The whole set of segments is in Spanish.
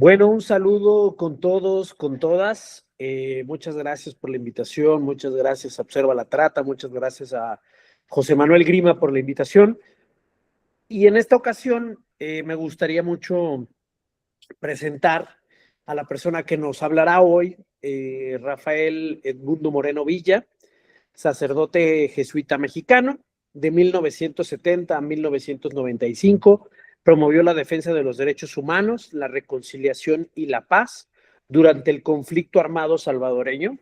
Bueno, un saludo con todos, con todas. Muchas gracias por la invitación, muchas gracias a Observa la Trata, muchas gracias a José Manuel Grima por la invitación. Y en esta ocasión me gustaría mucho presentar a la persona que nos hablará hoy, Rafael Edmundo Moreno Villa, sacerdote jesuita mexicano. De 1970 a 1995, promovió la defensa de los derechos humanos, la reconciliación y la paz durante el conflicto armado salvadoreño.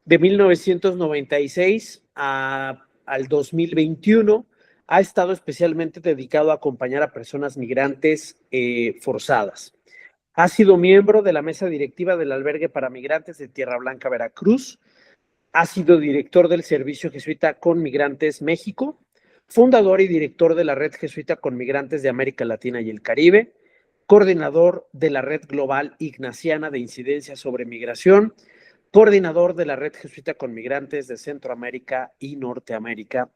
De 1996 al 2021, ha estado especialmente dedicado a acompañar a personas migrantes forzadas. Ha sido miembro de la mesa directiva del Albergue para Migrantes de Tierra Blanca, Veracruz. Ha sido director del Servicio Jesuita con Migrantes México, fundador y director de la Red Jesuita con Migrantes de América Latina y el Caribe, coordinador de la Red Global Ignaciana de Incidencia sobre Migración, coordinador de la Red Jesuita con Migrantes de Centroamérica y Norteamérica.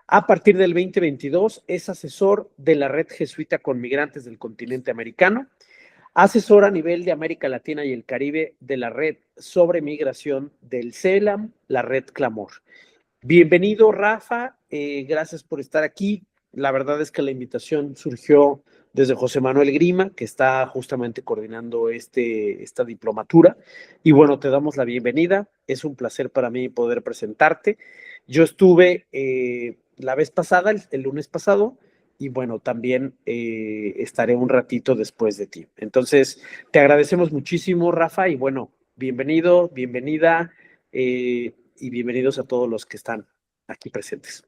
A partir del 2022 es asesor de la Red Jesuita con Migrantes del continente americano, asesor a nivel de América Latina y el Caribe de la Red sobre Migración del CELAM, la Red Clamor. Bienvenido, Rafa. Gracias por estar aquí. La verdad es que la invitación surgió desde José Manuel Grima, que está justamente coordinando esta diplomatura. Y bueno, te damos la bienvenida. Es un placer para mí poder presentarte. Yo estuve la vez pasada, el lunes pasado, y bueno, también estaré un ratito después de ti. Entonces, te agradecemos muchísimo, Rafa, y bueno, bienvenido, bienvenida, y bienvenidos a todos los que están aquí presentes.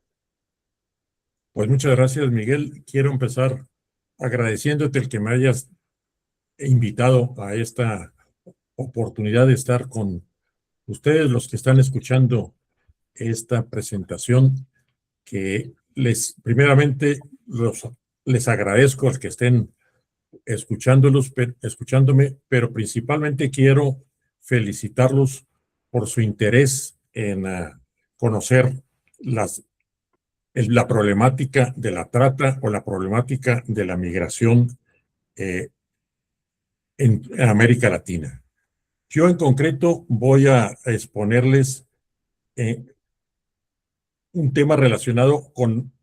Pues muchas gracias, Miguel. Quiero empezar agradeciéndote el que me hayas invitado a esta oportunidad de estar con ustedes, los que están escuchando esta presentación, que primeramente les agradezco al que estén escuchándome, pero principalmente quiero felicitarlos por su interés en conocer la problemática de la trata o la problemática de la migración en América Latina. Yo en concreto voy a exponerles un tema relacionado con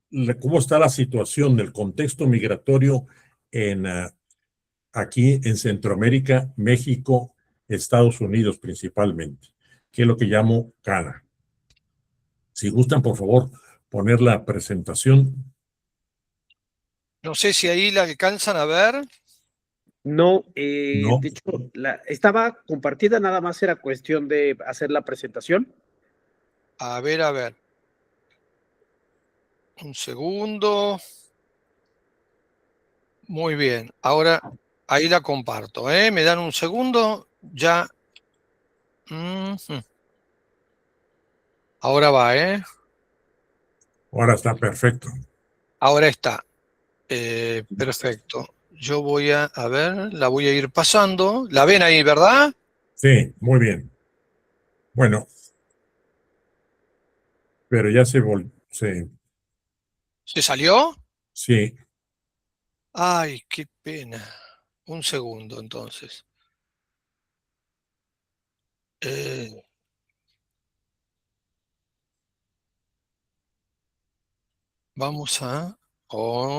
cómo está la situación del contexto migratorio aquí en Centroamérica, México, Estados Unidos principalmente, que es lo que llamo CANA. Si gustan, por favor, poner la presentación. No sé si ahí la alcanzan a ver. No, No. de hecho, estaba compartida, nada más era cuestión de hacer la presentación. A ver. Un segundo. Muy bien. Ahora ahí la comparto. Me dan un segundo. Ya. Ahora va, Ahora está perfecto. Ahora está. Perfecto. Yo voy a ver, la voy a ir pasando. ¿La ven ahí, verdad? Sí, muy bien. Bueno, pero ya ¿Se salió? Sí. Ay, qué pena. Un segundo, entonces. Vamos a...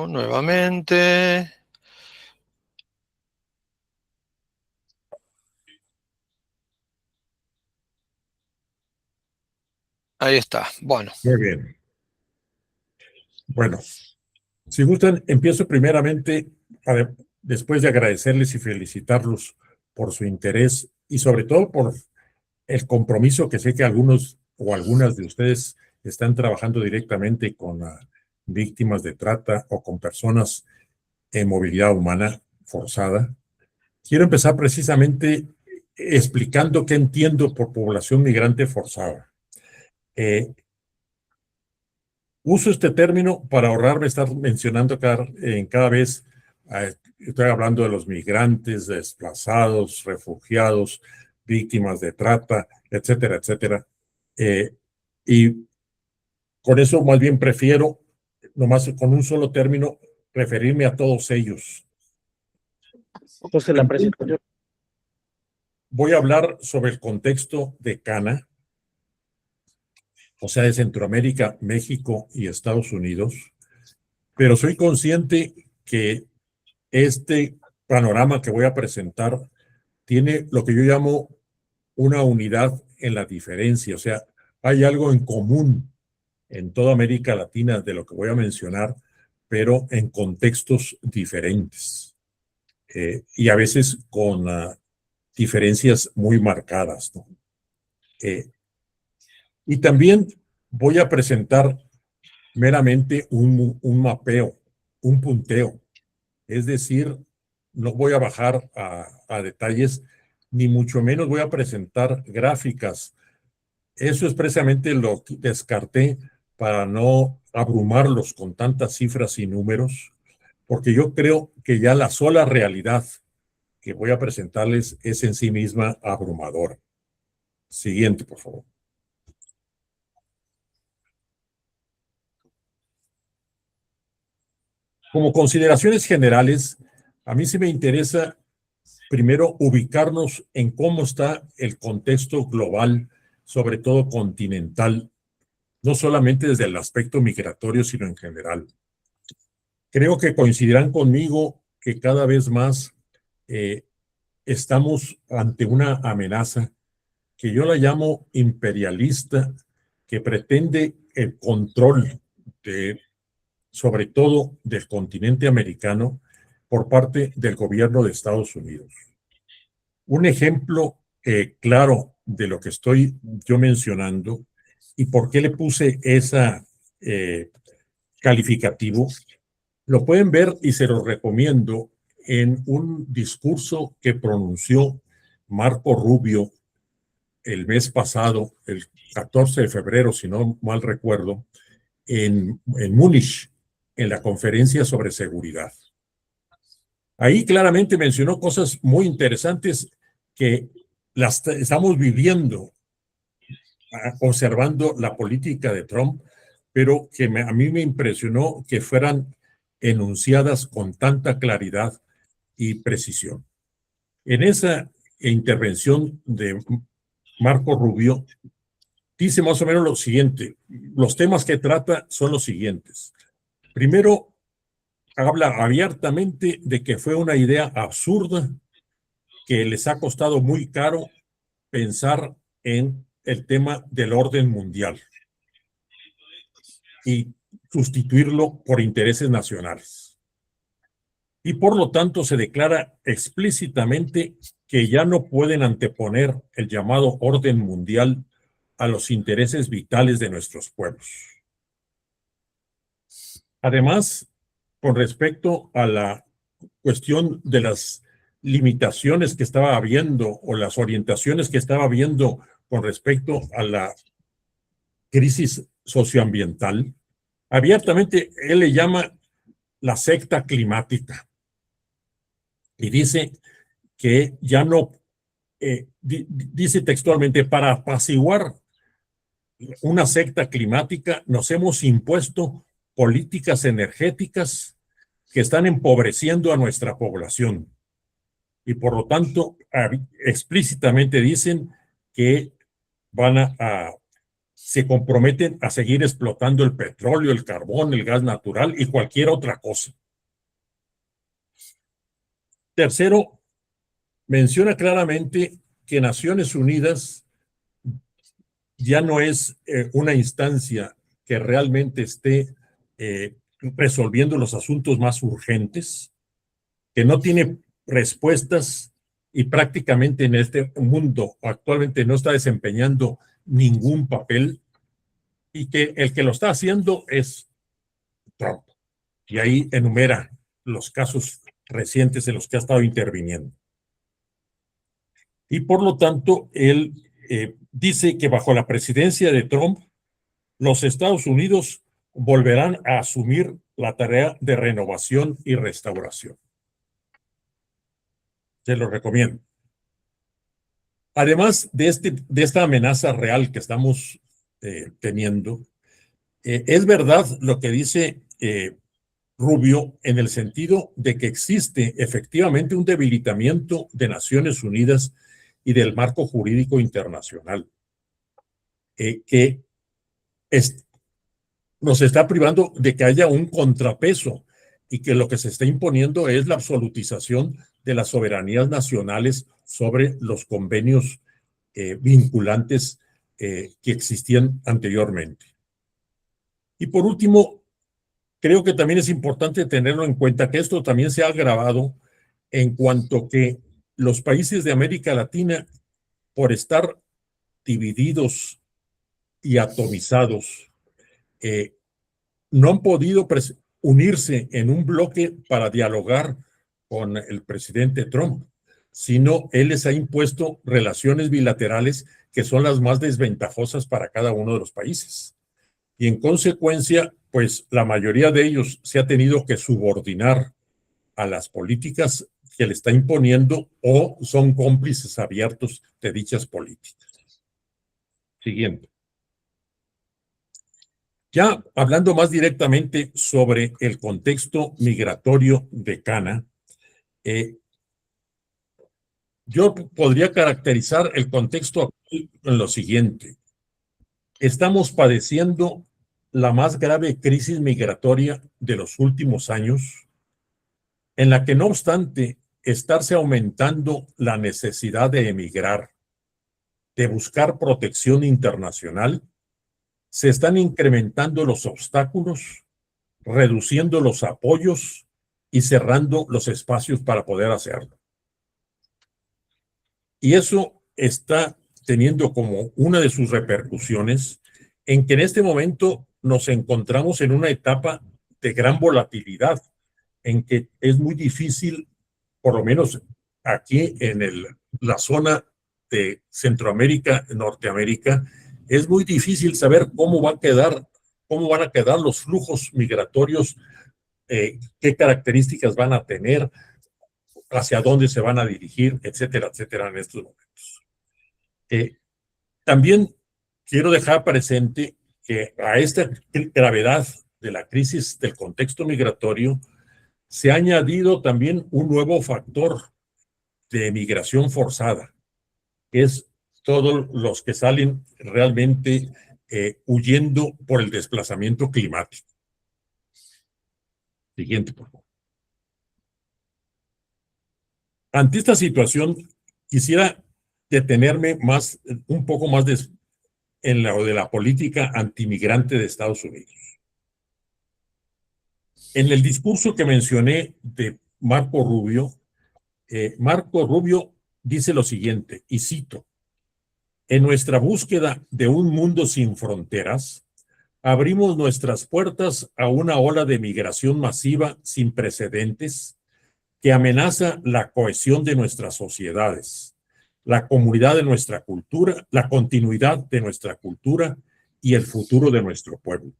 nuevamente. Ahí está. Bueno. Muy bien. Bueno, si gustan, empiezo primeramente, después de agradecerles y felicitarlos por su interés y sobre todo por el compromiso que sé que algunos o algunas de ustedes están trabajando directamente con víctimas de trata o con personas en movilidad humana forzada. Quiero empezar precisamente explicando qué entiendo por población migrante forzada. Uso este término para ahorrarme estar mencionando cada vez, estoy hablando de los migrantes, desplazados, refugiados, víctimas de trata, etcétera, etcétera. Y con eso más bien prefiero, nomás con un solo término, referirme a todos ellos. José, la presentación. Voy a hablar sobre el contexto de CANA, o sea, de Centroamérica, México y Estados Unidos, pero soy consciente que este panorama que voy a presentar tiene lo que yo llamo una unidad en la diferencia, o sea, hay algo en común en toda América Latina de lo que voy a mencionar, pero en contextos diferentes y a veces con diferencias muy marcadas, ¿no? Y también voy a presentar meramente un mapeo, un punteo, es decir, no voy a bajar a detalles, ni mucho menos voy a presentar gráficas. Eso es precisamente lo que descarté para no abrumarlos con tantas cifras y números, porque yo creo que ya la sola realidad que voy a presentarles es en sí misma abrumadora. Siguiente, por favor. Como consideraciones generales, a mí sí me interesa primero ubicarnos en cómo está el contexto global, sobre todo continental, no solamente desde el aspecto migratorio, sino en general. Creo que coincidirán conmigo que cada vez más estamos ante una amenaza que yo la llamo imperialista, que pretende el control de, sobre todo del continente americano, por parte del gobierno de Estados Unidos. Un ejemplo claro de lo que estoy yo mencionando y por qué le puse esa calificativo, lo pueden ver y se lo recomiendo en un discurso que pronunció Marco Rubio el mes pasado, el 14 de febrero, si no mal recuerdo, en Múnich, en la conferencia sobre seguridad. Ahí claramente mencionó cosas muy interesantes que las estamos viviendo, observando la política de Trump, pero que a mí me impresionó que fueran enunciadas con tanta claridad y precisión. En esa intervención de Marco Rubio, dice más o menos lo siguiente: los temas que trata son los siguientes. Primero, habla abiertamente de que fue una idea absurda, que les ha costado muy caro pensar en el tema del orden mundial y sustituirlo por intereses nacionales. Y por lo tanto se declara explícitamente que ya no pueden anteponer el llamado orden mundial a los intereses vitales de nuestros pueblos. Además, con respecto a la cuestión de las limitaciones que estaba habiendo o las orientaciones que estaba habiendo con respecto a la crisis socioambiental, abiertamente él le llama la secta climática y dice que ya no, dice textualmente, para apaciguar una secta climática nos hemos impuesto políticas energéticas que están empobreciendo a nuestra población y por lo tanto explícitamente dicen que van se comprometen a seguir explotando el petróleo, el carbón, el gas natural y cualquier otra cosa. Tercero, menciona claramente que Naciones Unidas ya no es una instancia que realmente esté resolviendo los asuntos más urgentes, que no tiene respuestas y prácticamente en este mundo actualmente no está desempeñando ningún papel y que el que lo está haciendo es Trump. Y ahí enumera los casos recientes en los que ha estado interviniendo. Y por lo tanto, él dice que bajo la presidencia de Trump, los Estados Unidos volverán a asumir la tarea de renovación y restauración. Se lo recomiendo. Además de esta amenaza real que estamos teniendo, es verdad lo que dice Rubio en el sentido de que existe efectivamente un debilitamiento de Naciones Unidas y del marco jurídico internacional, que nos está privando de que haya un contrapeso y que lo que se está imponiendo es la absolutización de las soberanías nacionales sobre los convenios vinculantes que existían anteriormente. Y por último, creo que también es importante tenerlo en cuenta que esto también se ha agravado en cuanto que los países de América Latina, por estar divididos y atomizados, no han podido unirse en un bloque para dialogar con el presidente Trump, sino él les ha impuesto relaciones bilaterales que son las más desventajosas para cada uno de los países. Y en consecuencia, pues la mayoría de ellos se ha tenido que subordinar a las políticas que le está imponiendo o son cómplices abiertos de dichas políticas. Siguiente. Ya hablando más directamente sobre el contexto migratorio de Cana, yo podría caracterizar el contexto actual en lo siguiente. Estamos padeciendo la más grave crisis migratoria de los últimos años, en la que no obstante estarse aumentando la necesidad de emigrar, de buscar protección internacional, se están incrementando los obstáculos, reduciendo los apoyos y cerrando los espacios para poder hacerlo. Y eso está teniendo como una de sus repercusiones en que en este momento nos encontramos en una etapa de gran volatilidad, en que es muy difícil, por lo menos aquí en la zona de Centroamérica, Norteamérica, es muy difícil saber cómo van a quedar los flujos migratorios, qué características van a tener, hacia dónde se van a dirigir, etcétera, etcétera, en estos momentos. También quiero dejar presente que a esta gravedad de la crisis del contexto migratorio se ha añadido también un nuevo factor de migración forzada, que es todos los que salen realmente huyendo por el desplazamiento climático. Siguiente, por favor. Ante esta situación, quisiera detenerme un poco más en lo de la política antimigrante de Estados Unidos. En el discurso que mencioné de Marco Rubio dice lo siguiente, y cito: en nuestra búsqueda de un mundo sin fronteras, abrimos nuestras puertas a una ola de migración masiva sin precedentes que amenaza la cohesión de nuestras sociedades, la comunidad de nuestra cultura, la continuidad de nuestra cultura y el futuro de nuestro pueblo.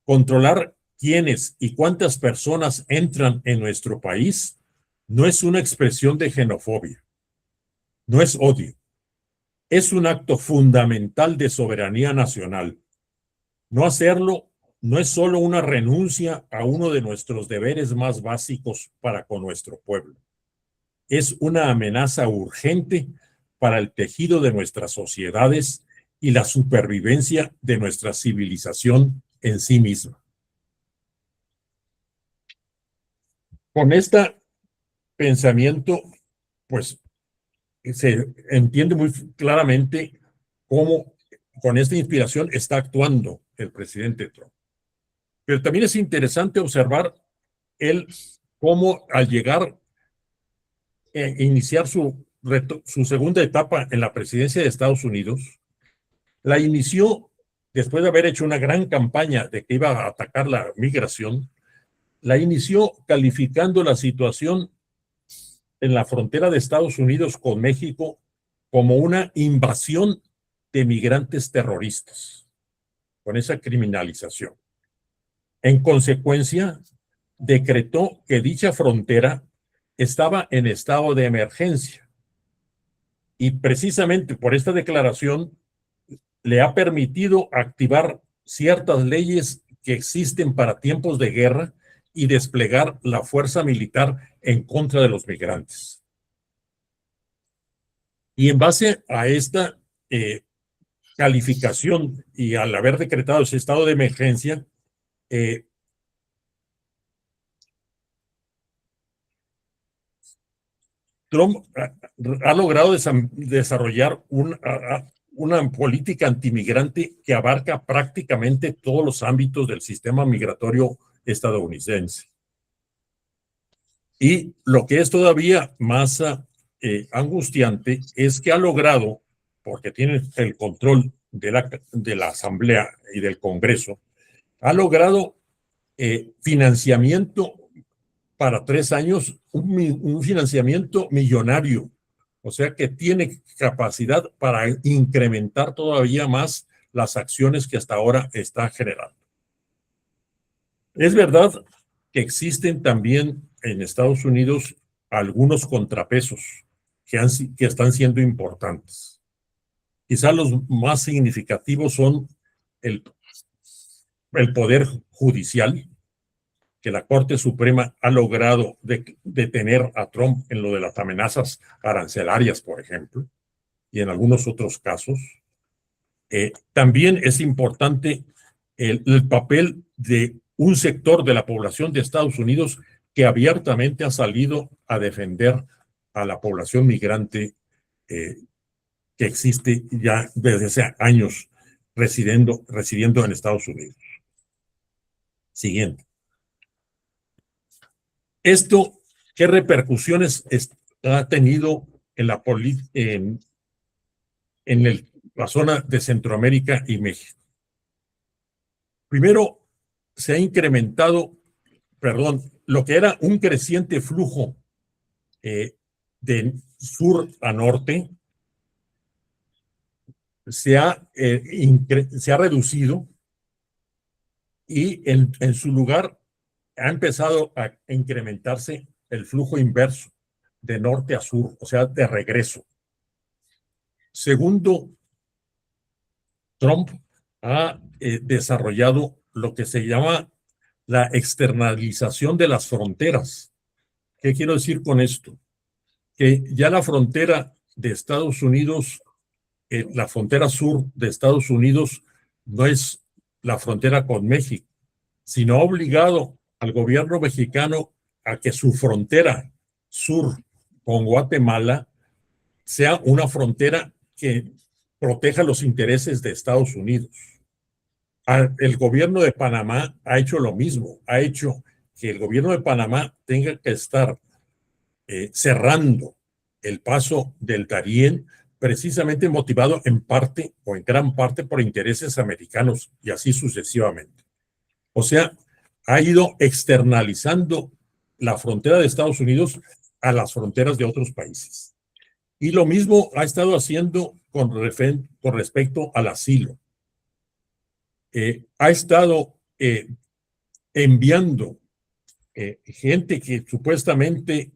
Controlar quiénes y cuántas personas entran en nuestro país no es una expresión de xenofobia, no es odio, es un acto fundamental de soberanía nacional. No hacerlo no es solo una renuncia a uno de nuestros deberes más básicos para con nuestro pueblo. Es una amenaza urgente para el tejido de nuestras sociedades y la supervivencia de nuestra civilización en sí misma. Con este pensamiento, pues, se entiende muy claramente cómo con esta inspiración está actuando el presidente Trump. Pero también es interesante observar cómo al llegar iniciar su segunda etapa en la presidencia de Estados Unidos, la inició después de haber hecho una gran campaña de que iba a atacar la migración, la inició calificando la situación en la frontera de Estados Unidos con México como una invasión de migrantes terroristas, con esa criminalización. En consecuencia, decretó que dicha frontera estaba en estado de emergencia. Y precisamente por esta declaración le ha permitido activar ciertas leyes que existen para tiempos de guerra y desplegar la fuerza militar en contra de los migrantes. Y en base a esta calificación y al haber decretado ese estado de emergencia, Trump ha logrado desarrollar una política antimigrante que abarca prácticamente todos los ámbitos del sistema migratorio estadounidense. Y lo que es todavía más angustiante es que ha logrado, porque tiene el control de la Asamblea y del Congreso, ha logrado financiamiento para 3 años, un financiamiento millonario. O sea que tiene capacidad para incrementar todavía más las acciones que hasta ahora está generando. Es verdad que existen también en Estados Unidos algunos contrapesos que están siendo importantes. Quizás los más significativos son el Poder Judicial, que la Corte Suprema ha logrado detener a Trump en lo de las amenazas arancelarias, por ejemplo, y en algunos otros casos. También es importante el papel de un sector de la población de Estados Unidos que abiertamente ha salido a defender a la población migrante que existe ya desde hace años residiendo en Estados Unidos. Siguiente. ¿Esto qué repercusiones ha tenido en la zona de Centroamérica y México? Primero, se ha incrementado, lo que era un creciente flujo de sur a norte, se ha reducido y en su lugar ha empezado a incrementarse el flujo inverso de norte a sur, o sea, de regreso. Segundo, Trump ha desarrollado lo que se llama la externalización de las fronteras. ¿Qué quiero decir con esto? Que ya la frontera de Estados Unidos, la frontera sur de Estados Unidos no es la frontera con México, sino ha obligado al gobierno mexicano a que su frontera sur con Guatemala sea una frontera que proteja los intereses de Estados Unidos. El gobierno de Panamá ha hecho lo mismo, ha hecho que el gobierno de Panamá tenga que estar cerrando el paso del Darién, precisamente motivado en parte o en gran parte por intereses americanos y así sucesivamente. O sea, ha ido externalizando la frontera de Estados Unidos a las fronteras de otros países. Y lo mismo ha estado haciendo con respecto al asilo. Ha estado enviando gente que supuestamente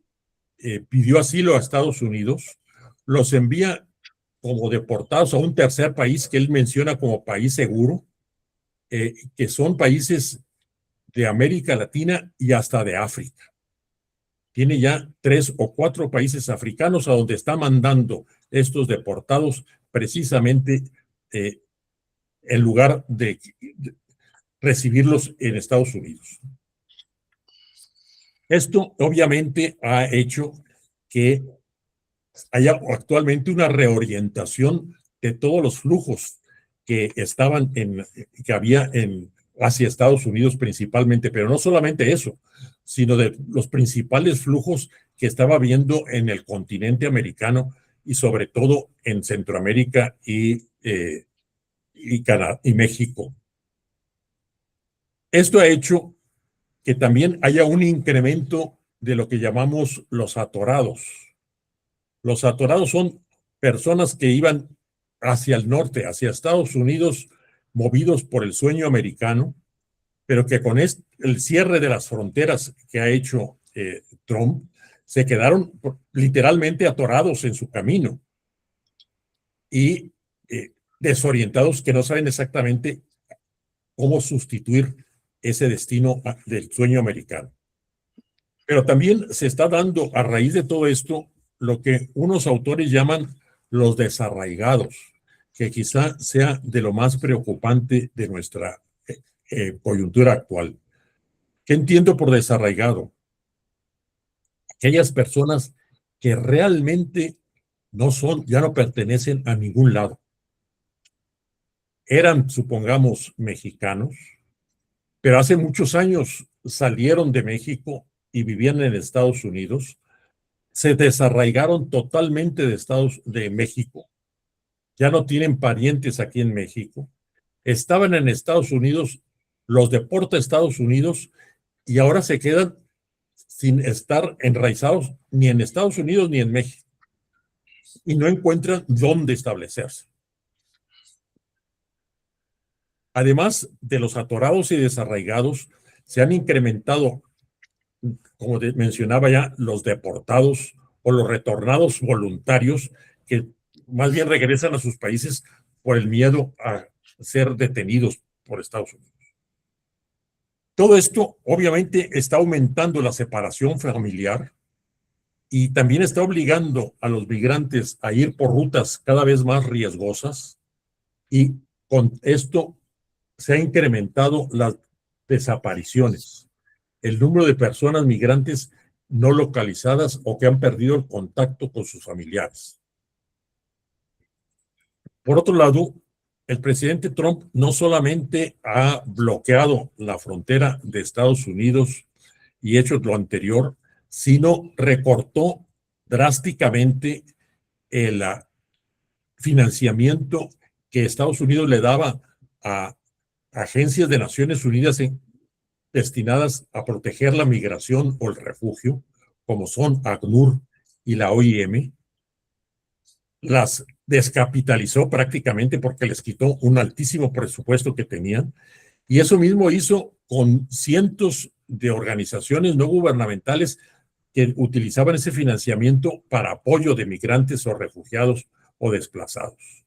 pidió asilo a Estados Unidos, los envía como deportados a un tercer país que él menciona como país seguro, que son países de América Latina y hasta de África. Tiene ya 3 o 4 países africanos a donde está mandando estos deportados precisamente en lugar de recibirlos en Estados Unidos. Esto obviamente ha hecho que haya actualmente una reorientación de todos los flujos que había hacia Estados Unidos principalmente, pero no solamente eso, sino de los principales flujos que estaba viendo en el continente americano y sobre todo en Centroamérica y Canadá y México. Esto ha hecho que también haya un incremento de lo que llamamos los atorados. Los atorados son personas que iban hacia el norte, hacia Estados Unidos, movidos por el sueño americano, pero que con el cierre de las fronteras que ha hecho Trump, se quedaron literalmente atorados en su camino y desorientados, que no saben exactamente cómo sustituir ese destino del sueño americano. Pero también se está dando a raíz de todo esto lo que unos autores llaman los desarraigados, que quizá sea de lo más preocupante de nuestra coyuntura actual. ¿Qué entiendo por desarraigado? Aquellas personas que realmente ya no pertenecen a ningún lado. Eran, supongamos, mexicanos, pero hace muchos años salieron de México y vivían en Estados Unidos, se desarraigaron totalmente de México, ya no tienen parientes aquí en México, estaban en Estados Unidos, los deporta Estados Unidos y ahora se quedan sin estar enraizados ni en Estados Unidos ni en México y no encuentran dónde establecerse. Además de los atorados y desarraigados, se han incrementado, como mencionaba ya, los deportados o los retornados voluntarios que más bien regresan a sus países por el miedo a ser detenidos por Estados Unidos. Todo esto obviamente está aumentando la separación familiar y también está obligando a los migrantes a ir por rutas cada vez más riesgosas y con esto se ha incrementado las desapariciones, el número de personas migrantes no localizadas o que han perdido el contacto con sus familiares. Por otro lado, el presidente Trump no solamente ha bloqueado la frontera de Estados Unidos y hecho lo anterior, sino recortó drásticamente el financiamiento que Estados Unidos le daba a agencias de Naciones Unidas destinadas a proteger la migración o el refugio, como son ACNUR y la OIM, las descapitalizó prácticamente porque les quitó un altísimo presupuesto que tenían, y eso mismo hizo con cientos de organizaciones no gubernamentales que utilizaban ese financiamiento para apoyo de migrantes o refugiados o desplazados.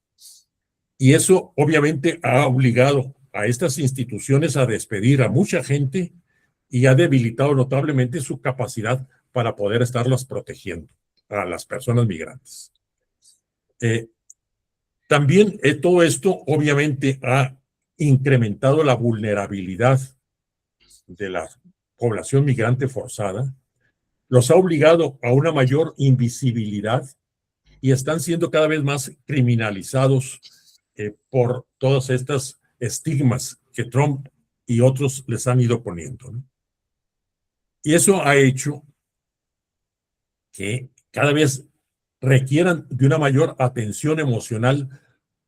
Y eso obviamente ha obligado a estas instituciones a despedir a mucha gente y ha debilitado notablemente su capacidad para poder estarlas protegiendo a las personas migrantes. También todo esto obviamente ha incrementado la vulnerabilidad de la población migrante forzada, los ha obligado a una mayor invisibilidad y están siendo cada vez más criminalizados por todas estas estigmas que Trump y otros les han ido poniendo, ¿no? Y eso ha hecho que cada vez requieran de una mayor atención emocional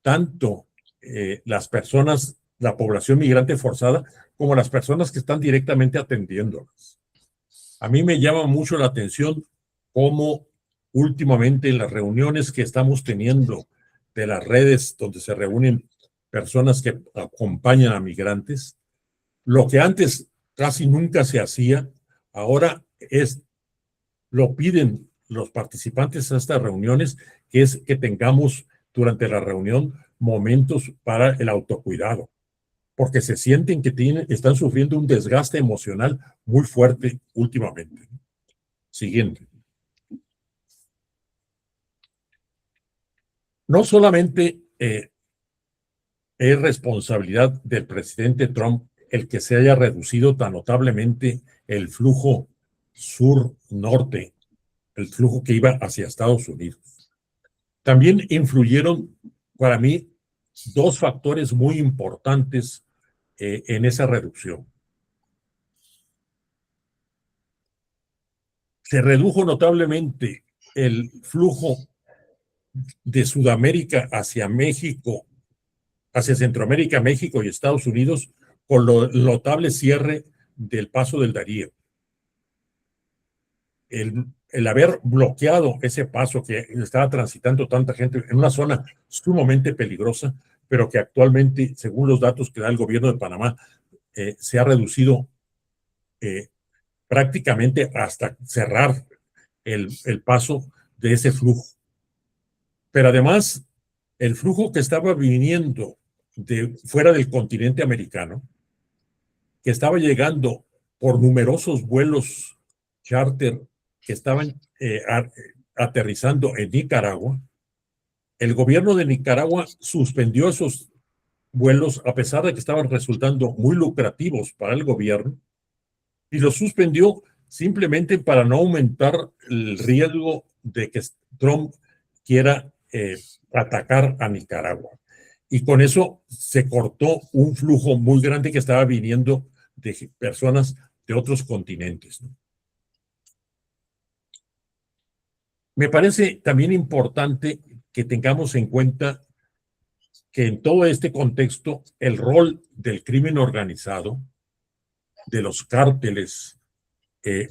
tanto las personas, la población migrante forzada, como las personas que están directamente atendiéndolas. A mí me llama mucho la atención cómo últimamente en las reuniones que estamos teniendo de las redes donde se reúnen personas que acompañan a migrantes, lo que antes casi nunca se hacía, ahora lo piden los participantes a estas reuniones, que es que tengamos durante la reunión momentos para el autocuidado, porque se sienten que están sufriendo un desgaste emocional muy fuerte últimamente. Siguiente. No solamente es responsabilidad del presidente Trump el que se haya reducido tan notablemente el flujo sur-norte, el flujo que iba hacia Estados Unidos. También influyeron para mí dos factores muy importantes en esa reducción. Se redujo notablemente el flujo de Sudamérica hacia México, hacia Centroamérica, México y Estados Unidos, con el notable cierre del Paso del Darién. El haber bloqueado ese paso que estaba transitando tanta gente en una zona sumamente peligrosa, pero que actualmente, según los datos que da el gobierno de Panamá, se ha reducido prácticamente hasta cerrar el paso de ese flujo. Pero además, el flujo que estaba viniendo de fuera del continente americano, que estaba llegando por numerosos vuelos charter que estaban aterrizando en Nicaragua, el gobierno de Nicaragua suspendió esos vuelos a pesar de que estaban resultando muy lucrativos para el gobierno, y los suspendió simplemente para no aumentar el riesgo de que Trump quiera atacar a Nicaragua. Y con eso se cortó un flujo muy grande que estaba viniendo de personas de otros continentes, ¿no? Me parece también importante que tengamos en cuenta que en todo este contexto el rol del crimen organizado, de los cárteles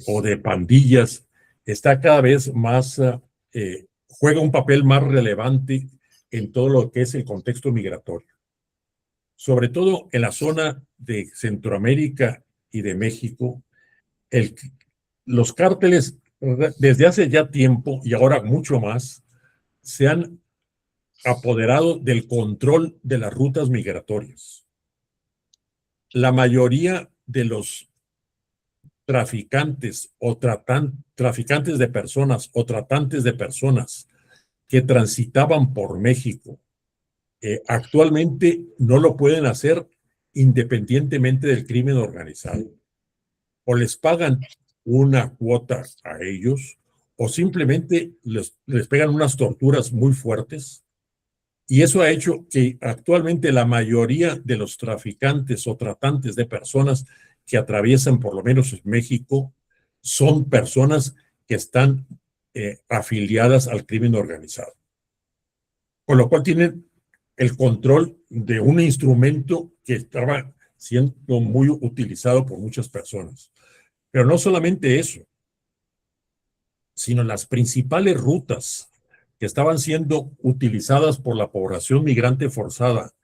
o de pandillas, está cada vez más, juega un papel más relevante en todo lo que es el contexto migratorio. Sobre todo en la zona de Centroamérica y de México, los cárteles desde hace ya tiempo y ahora mucho más se han apoderado del control de las rutas migratorias. La mayoría de los traficantes o traficantes de personas o tratantes de personas que transitaban por México actualmente no lo pueden hacer independientemente del crimen organizado. O les pagan una cuota a ellos o simplemente les pegan unas torturas muy fuertes. Y eso ha hecho que actualmente la mayoría de los traficantes o tratantes de personas que atraviesan por lo menos México son personas que están afiliadas al crimen organizado. Con lo cual tienen el control de un instrumento que estaba siendo muy utilizado por muchas personas. Pero no solamente eso, sino las principales rutas que estaban siendo utilizadas por la población migrante forzada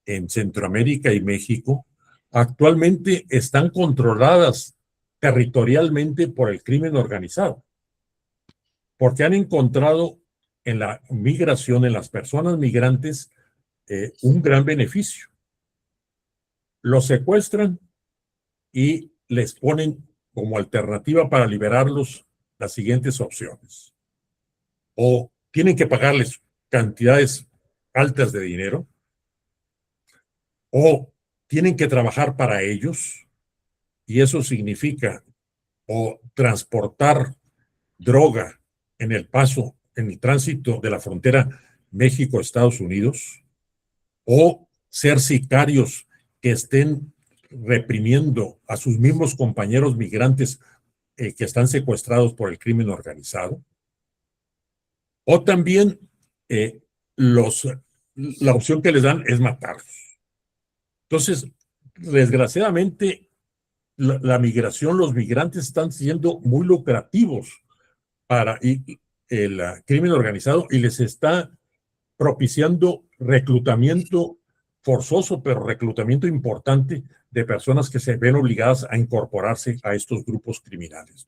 en Centroamérica y México, actualmente están controladas territorialmente por el crimen organizado, porque han encontrado en la migración, en las personas migrantes, un gran beneficio. Los secuestran y les ponen como alternativa para liberarlos las siguientes opciones. O tienen que pagarles cantidades altas de dinero, o tienen que trabajar para ellos, y eso significa o transportar droga en el paso, en el tránsito de la frontera México-Estados Unidos, o ser sicarios que estén reprimiendo a sus mismos compañeros migrantes que están secuestrados por el crimen organizado, o también la opción que les dan es matarlos. Entonces, desgraciadamente, la migración, los migrantes están siendo muy lucrativos para el crimen organizado y les está propiciando reclutamiento forzoso, pero reclutamiento importante de personas que se ven obligadas a incorporarse a estos grupos criminales.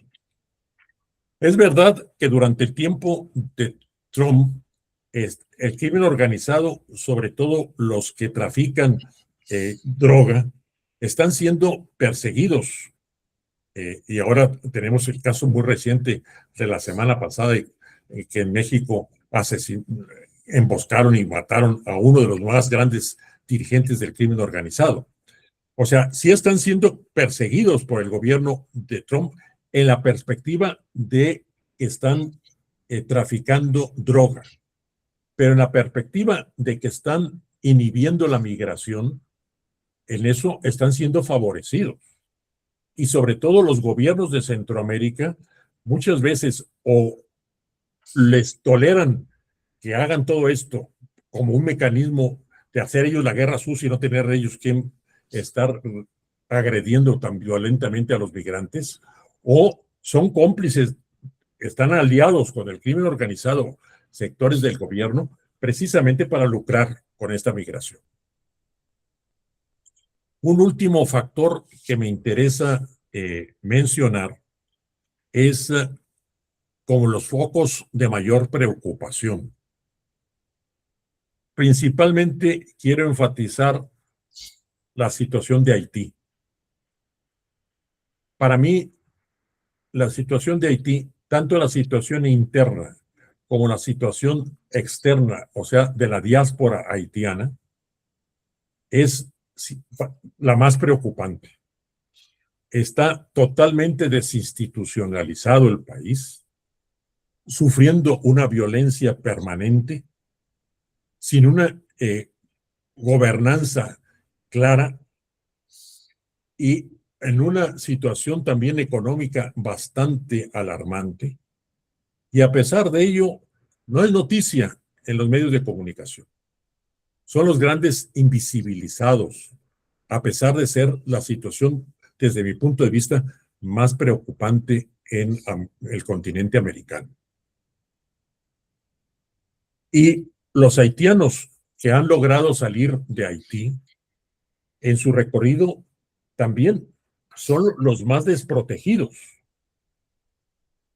Es verdad que durante el tiempo de Trump, el crimen organizado, sobre todo los que trafican droga, están siendo perseguidos. Y ahora tenemos el caso muy reciente de la semana pasada que en México emboscaron y mataron a uno de los más grandes dirigentes del crimen organizado. O sea, sí están siendo perseguidos por el gobierno de Trump en la perspectiva de que están traficando droga, pero en la perspectiva de que están inhibiendo la migración, en eso están siendo favorecidos. Y sobre todo los gobiernos de Centroamérica muchas veces o les toleran que hagan todo esto como un mecanismo de hacer ellos la guerra sucia y no tener ellos quien estar agrediendo tan violentamente a los migrantes, o son cómplices, están aliados con el crimen organizado, sectores del gobierno, precisamente para lucrar con esta migración. Un último factor que me interesa mencionar es como los focos de mayor preocupación. Principalmente quiero enfatizar la situación de Haití. para mí, la situación de Haití, tanto la situación interna como la situación externa, o sea, de la diáspora haitiana, es la más preocupante. Está totalmente desinstitucionalizado el país, sufriendo una violencia permanente, sin una gobernanza clara y en una situación también económica bastante alarmante. Y a pesar de ello, no es noticia en los medios de comunicación. Son los grandes invisibilizados, a pesar de ser la situación, desde mi punto de vista, más preocupante en el continente americano. Y los haitianos que han logrado salir de Haití, en su recorrido también son los más desprotegidos.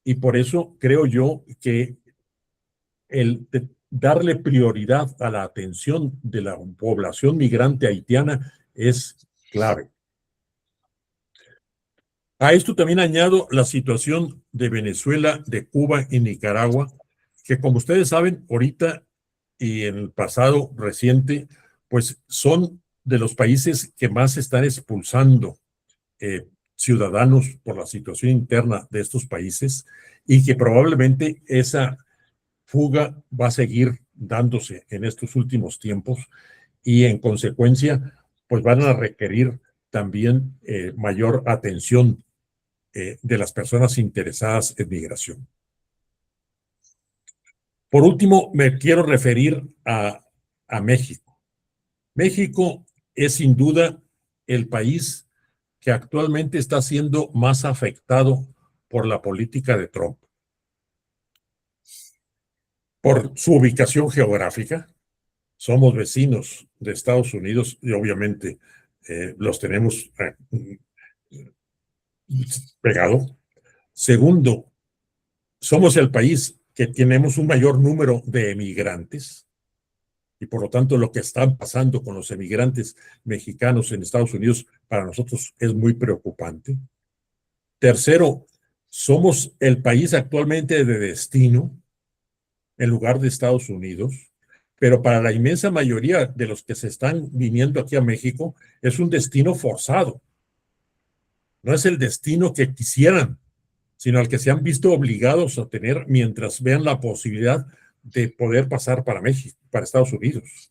Y por eso creo yo que el darle prioridad a la atención de la población migrante haitiana es clave. A esto también añado la situación de Venezuela, de Cuba y Nicaragua, que como ustedes saben, ahorita y en el pasado reciente, pues son de los países que más están expulsando ciudadanos por la situación interna de estos países y que probablemente esa fuga va a seguir dándose en estos últimos tiempos y en consecuencia pues van a requerir también mayor atención de las personas interesadas en migración. Por último, me quiero referir a México. México es sin duda el país que actualmente está siendo más afectado por la política de Trump. Por su ubicación geográfica, somos vecinos de Estados Unidos y obviamente los tenemos pegado. Segundo, somos el país que tenemos un mayor número de emigrantes y por lo tanto lo que está pasando con los emigrantes mexicanos en Estados Unidos para nosotros es muy preocupante. Tercero, somos el país actualmente de destino en lugar de Estados Unidos, pero para la inmensa mayoría de los que se están viniendo aquí a México es un destino forzado. No es el destino que quisieran, sino al que se han visto obligados a tener mientras vean la posibilidad de poder pasar para México, para Estados Unidos.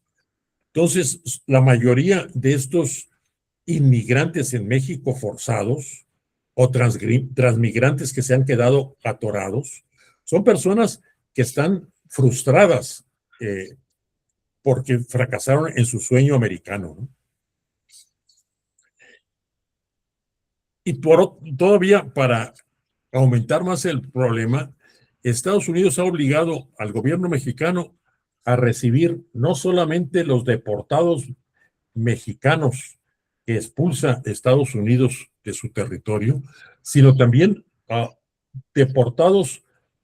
Entonces, la mayoría de estos inmigrantes en México forzados o transmigrantes que se han quedado atorados son personas que están frustradas porque fracasaron en su sueño americano, ¿no? Y todavía para aumentar más el problema, Estados Unidos ha obligado al gobierno mexicano a recibir no solamente los deportados mexicanos que expulsa Estados Unidos de su territorio, sino también a deportados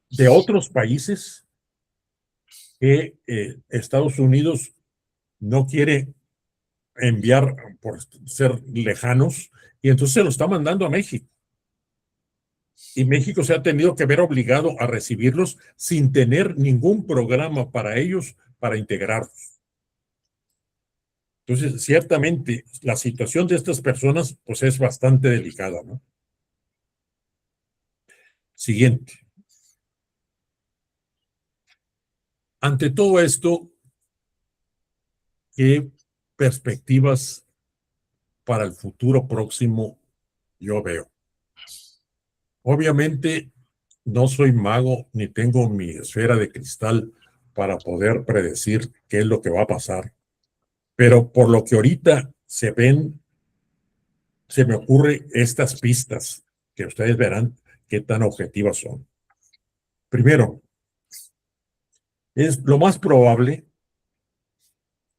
de otros países que Estados Unidos no quiere enviar por ser lejanos y entonces se lo está mandando a México. Y México se ha tenido que ver obligado a recibirlos sin tener ningún programa para ellos para integrarlos. Entonces, ciertamente, la situación de estas personas pues es bastante delicada, ¿no? Siguiente. Ante todo esto, ¿qué perspectivas para el futuro próximo yo veo? Obviamente, no soy mago ni tengo mi esfera de cristal para poder predecir qué es lo que va a pasar, pero por lo que ahorita se ven, se me ocurren estas pistas que ustedes verán qué tan objetivas son. Primero, es lo más probable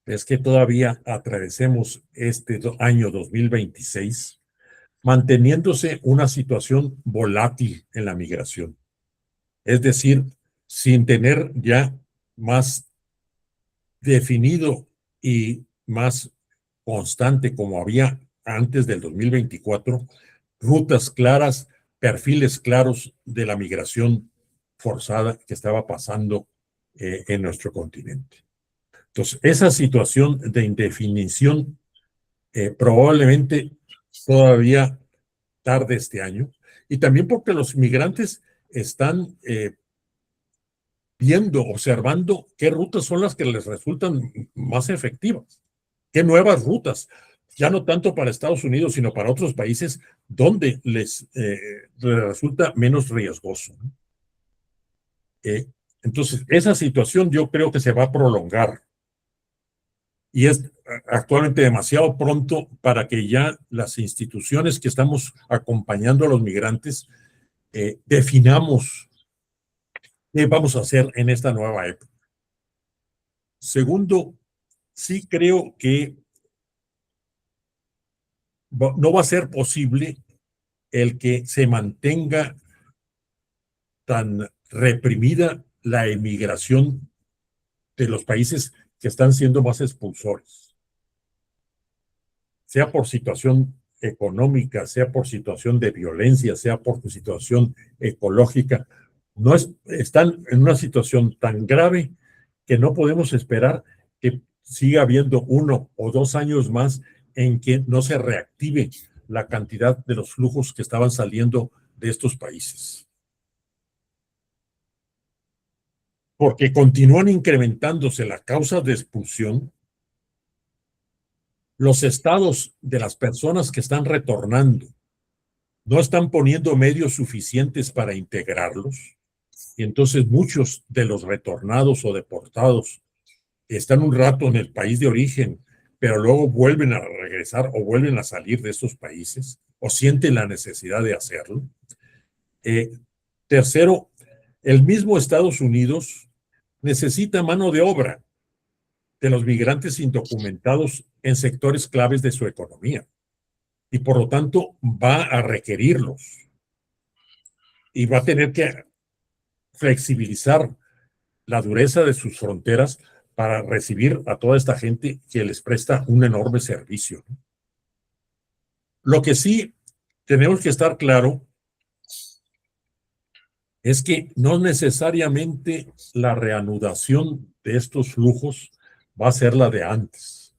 es que todavía atravesemos este año 2026 manteniéndose una situación volátil en la migración. Es decir, sin tener ya más definido y más constante como había antes del 2024, rutas claras, perfiles claros de la migración forzada que estaba pasando en nuestro continente. Entonces, esa situación de indefinición probablemente todavía tarde este año, y también porque los migrantes están viendo, observando qué rutas son las que les resultan más efectivas, qué nuevas rutas, ya no tanto para Estados Unidos, sino para otros países donde les resulta menos riesgoso. Entonces, esa situación yo creo que se va a prolongar y es actualmente demasiado pronto para que ya las instituciones que estamos acompañando a los migrantes definamos qué vamos a hacer en esta nueva época. Segundo, sí creo que no va a ser posible el que se mantenga tan reprimida la emigración de los países que están siendo más expulsores, sea por situación económica, sea por situación de violencia, sea por situación ecológica. No están en una situación tan grave que no podemos esperar que siga habiendo 1 o 2 años más en que no se reactive la cantidad de los flujos que estaban saliendo de estos países. Porque continúan incrementándose las causas de expulsión, los estados de las personas que están retornando no están poniendo medios suficientes para integrarlos, y entonces muchos de los retornados o deportados están un rato en el país de origen, pero luego vuelven a regresar o vuelven a salir de estos países o sienten la necesidad de hacerlo. Tercero, el mismo Estados Unidos necesita mano de obra de los migrantes indocumentados en sectores claves de su economía y por lo tanto va a requerirlos y va a tener que flexibilizar la dureza de sus fronteras para recibir a toda esta gente que les presta un enorme servicio. Lo que sí tenemos que estar claro es que no necesariamente la reanudación de estos flujos va a ser la de antes.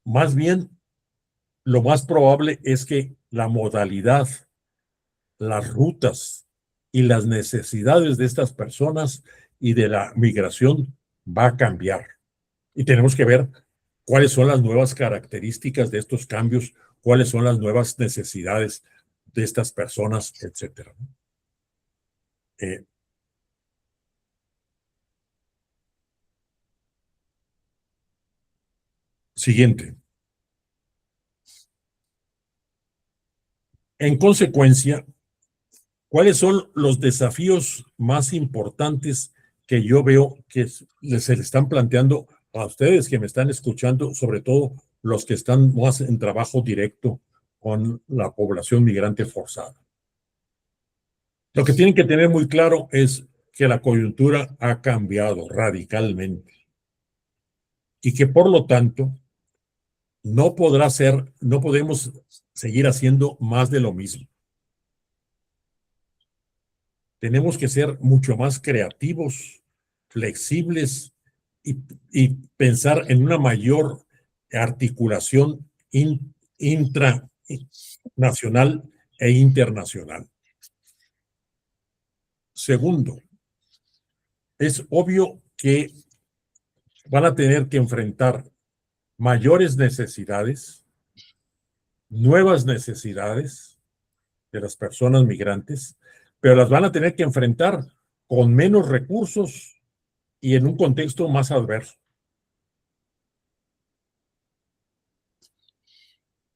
Más bien, lo más probable es que la modalidad, las rutas y las necesidades de estas personas y de la migración va a cambiar. Y tenemos que ver cuáles son las nuevas características de estos cambios, cuáles son las nuevas necesidades de estas personas, etcétera. Siguiente. En consecuencia, ¿cuáles son los desafíos más importantes que yo veo que se les están planteando a ustedes que me están escuchando, sobre todo los que están más en trabajo directo con la población migrante forzada? Lo que tienen que tener muy claro es que la coyuntura ha cambiado radicalmente y que por lo tanto no podemos seguir haciendo más de lo mismo. Tenemos que ser mucho más creativos, flexibles y pensar en una mayor articulación intranacional e internacional. Segundo, es obvio que van a tener que enfrentar mayores necesidades, nuevas necesidades de las personas migrantes, pero las van a tener que enfrentar con menos recursos y en un contexto más adverso.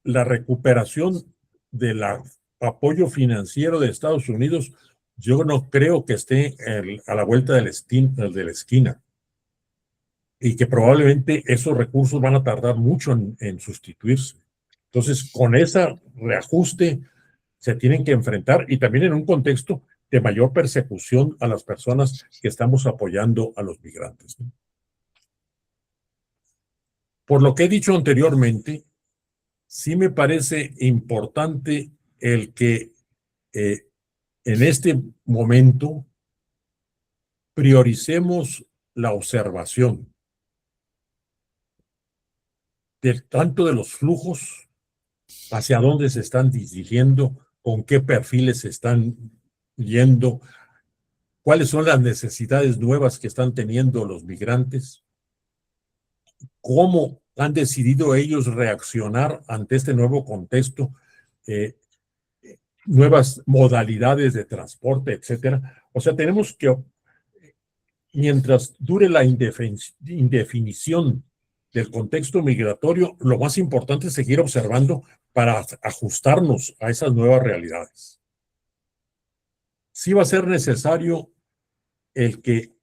La recuperación del apoyo financiero de Estados Unidos, yo no creo que esté a la vuelta de la esquina y que probablemente esos recursos van a tardar mucho en sustituirse. Entonces, con ese reajuste se tienen que enfrentar y también en un contexto de mayor persecución a las personas que estamos apoyando a los migrantes. Por lo que he dicho anteriormente, sí me parece importante el que en este momento prioricemos la observación tanto de los flujos, hacia dónde se están dirigiendo, con qué perfiles se están yendo, cuáles son las necesidades nuevas que están teniendo los migrantes, cómo han decidido ellos reaccionar ante este nuevo contexto, nuevas modalidades de transporte, etcétera. O sea, tenemos que, mientras dure la indefinición del contexto migratorio, lo más importante es seguir observando para ajustarnos a esas nuevas realidades. Sí va a ser necesario el que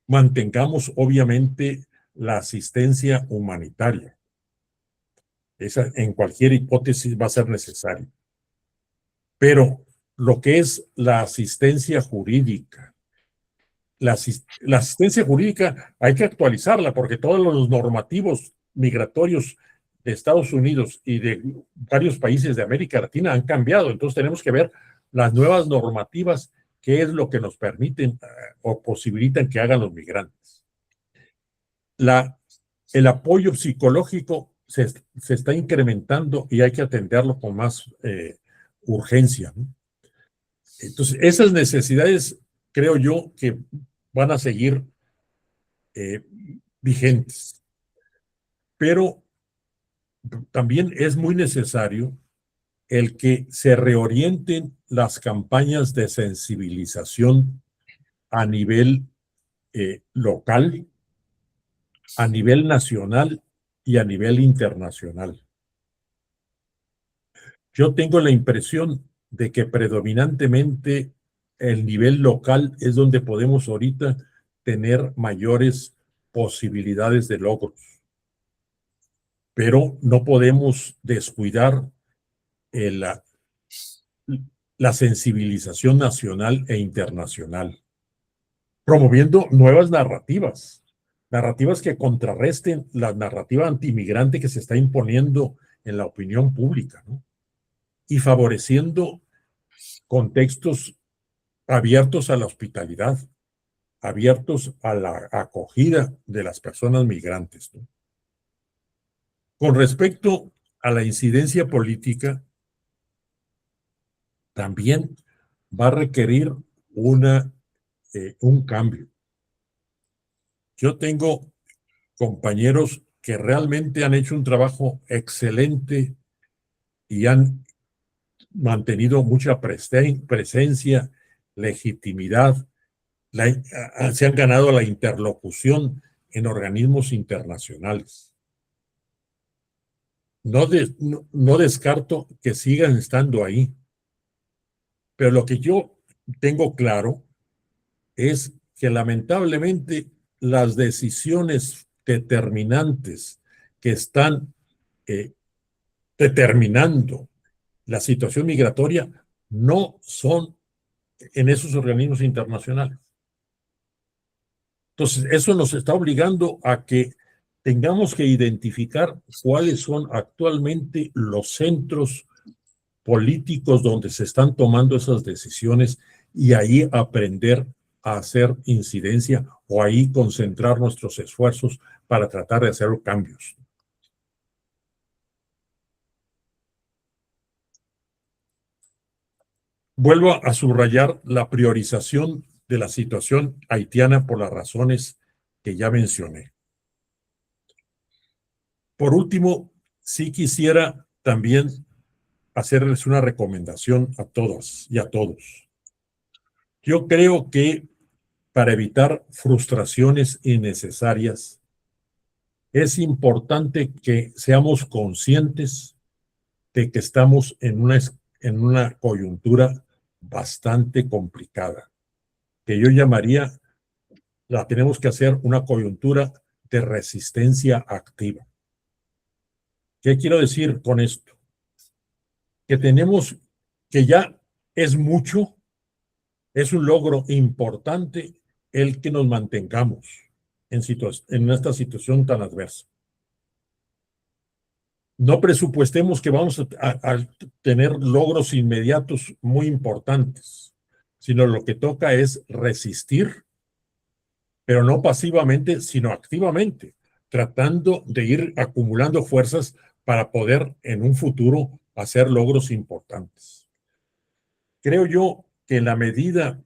mantengamos, obviamente, la asistencia humanitaria. Esa, en cualquier hipótesis, va a ser necesario. Pero lo que es la asistencia jurídica, la asistencia jurídica hay que actualizarla porque todos los normativos migratorios de Estados Unidos y de varios países de América Latina han cambiado. Entonces tenemos que ver las nuevas normativas, qué es lo que nos permiten o posibilitan que hagan los migrantes. El apoyo psicológico se está incrementando y hay que atenderlo con más urgencia, ¿no? Entonces, esas necesidades creo yo que van a seguir vigentes. Pero también es muy necesario el que se reorienten las campañas de sensibilización a nivel local, a nivel nacional y a nivel internacional. Yo tengo la impresión de que predominantemente el nivel local es donde podemos ahorita tener mayores posibilidades de logros. Pero no podemos descuidar la sensibilización nacional e internacional, promoviendo nuevas narrativas que contrarresten la narrativa antimigrante que se está imponiendo en la opinión pública, ¿no? Y favoreciendo contextos abiertos a la hospitalidad, abiertos a la acogida de las personas migrantes, ¿no? Con respecto a la incidencia política, también va a requerir un cambio. Yo tengo compañeros que realmente han hecho un trabajo excelente y han mantenido mucha presencia, legitimidad, se han ganado la interlocución en organismos internacionales. No descarto que sigan estando ahí, pero lo que yo tengo claro es que lamentablemente las decisiones determinantes que están determinando la situación migratoria no son en esos organismos internacionales. Entonces, eso nos está obligando a que tengamos que identificar cuáles son actualmente los centros políticos donde se están tomando esas decisiones y ahí aprender a hacer incidencia o ahí concentrar nuestros esfuerzos para tratar de hacer cambios. Vuelvo a subrayar la priorización de la situación haitiana por las razones que ya mencioné. Por último, sí quisiera también hacerles una recomendación a todas y a todos. Yo creo que para evitar frustraciones innecesarias, es importante que seamos conscientes de que estamos en una coyuntura bastante complicada, que yo llamaría, la tenemos que hacer una coyuntura de resistencia activa. ¿Qué quiero decir con esto? Que ya es mucho, es un logro importante el que nos mantengamos en esta situación tan adversa. no presupuestemos que vamos a tener logros inmediatos muy importantes, sino lo que toca es resistir, pero no pasivamente, sino activamente, tratando de ir acumulando fuerzas para poder en un futuro hacer logros importantes. Creo yo que en la medida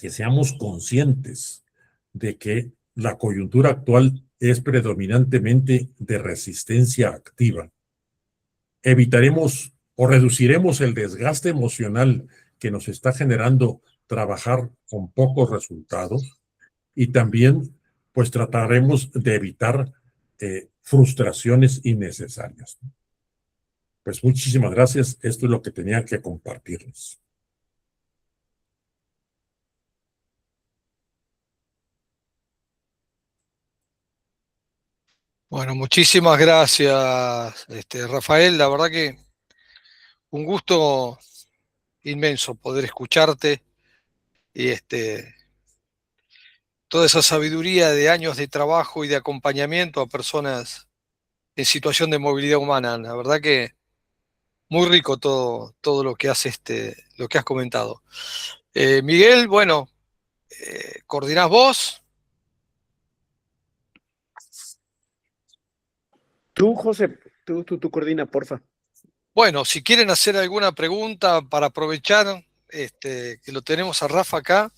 que seamos conscientes de que la coyuntura actual es predominantemente de resistencia activa, evitaremos o reduciremos el desgaste emocional que nos está generando trabajar con pocos resultados y también pues trataremos de evitar frustraciones innecesarias. Pues muchísimas gracias. Esto es lo que tenía que compartirles. Bueno, muchísimas gracias, Rafael. La verdad que un gusto inmenso poder escucharte y toda esa sabiduría de años de trabajo y de acompañamiento a personas en situación de movilidad humana. La verdad que muy rico todo lo que lo que has comentado. Miguel, bueno, coordinás vos. Tú, José, tú coordina, porfa. Bueno, si quieren hacer alguna pregunta para aprovechar que lo tenemos a Rafa acá,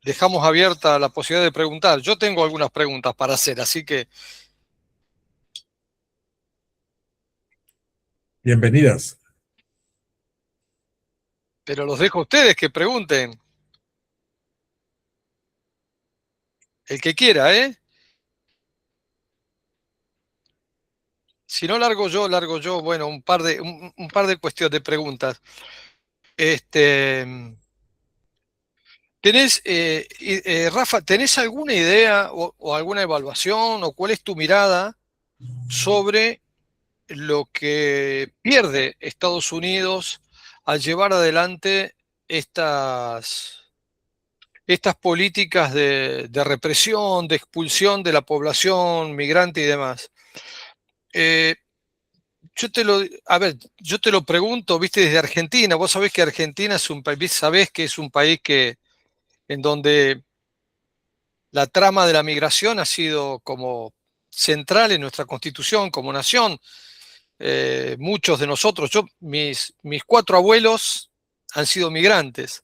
dejamos abierta la posibilidad de preguntar. Yo tengo algunas preguntas para hacer, así que Bienvenidas. pero los dejo a ustedes que pregunten. El que quiera, ¿eh? Si no, largo yo, bueno, un par de cuestiones de preguntas. Rafa, ¿tenés alguna idea o alguna evaluación o cuál es tu mirada sobre lo que pierde Estados Unidos al llevar adelante estas políticas de represión, de expulsión de la población migrante y demás? Eh, yo te lo pregunto, viste, desde Argentina. Vos sabés que Argentina es un país, sabés que es un país en donde la trama de la migración ha sido como central en nuestra constitución como nación. Muchos de nosotros, mis cuatro abuelos han sido migrantes.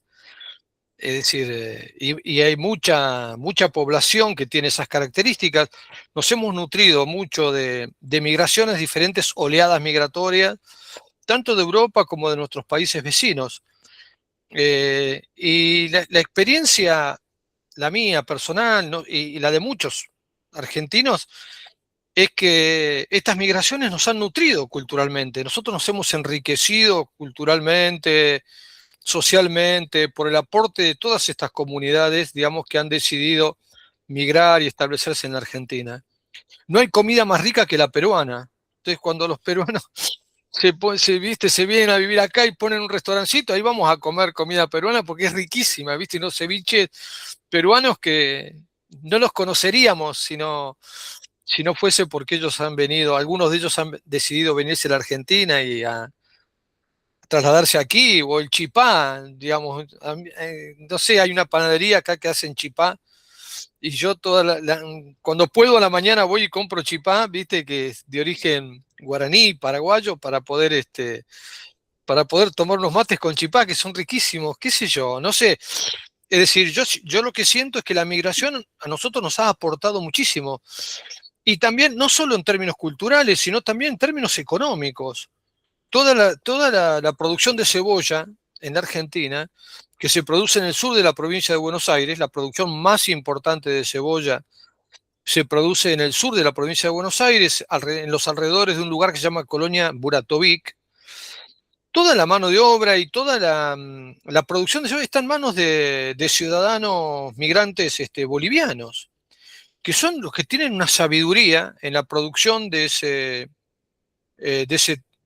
Es decir, y hay mucha población que tiene esas características. Nos hemos nutrido mucho de migraciones, diferentes oleadas migratorias, tanto de Europa como de nuestros países vecinos. Y la experiencia, la mía personal, ¿no? y la de muchos argentinos, es que estas migraciones nos han nutrido culturalmente. Nosotros nos hemos enriquecido culturalmente, socialmente, por el aporte de todas estas comunidades, digamos, que han decidido migrar y establecerse en la Argentina. No hay comida más rica que la peruana. Entonces, cuando los peruanos se vienen a vivir acá y ponen un restaurancito, ahí vamos a comer comida peruana porque es riquísima, ¿viste? Y unos ceviches peruanos que no los conoceríamos si no fuese porque ellos han venido, algunos de ellos han decidido venirse a la Argentina y a trasladarse aquí, o el chipá, digamos, no sé, hay una panadería acá que hacen chipá, y yo cuando puedo a la mañana voy y compro chipá, viste, que es de origen guaraní, paraguayo, para poder tomar unos mates con chipá, que son riquísimos, qué sé yo, no sé. Es decir, yo lo que siento es que la migración a nosotros nos ha aportado muchísimo. Y también, no solo en términos culturales, sino también en términos económicos. Toda la producción de cebolla en la Argentina, que se produce en el sur de la provincia de Buenos Aires, la producción más importante de cebolla se produce en el sur de la provincia de Buenos Aires, en los alrededores de un lugar que se llama Colonia Buratovic. Toda la mano de obra y toda la producción de cebolla está en manos de ciudadanos migrantes bolivianos, que son los que tienen una sabiduría en la producción de ese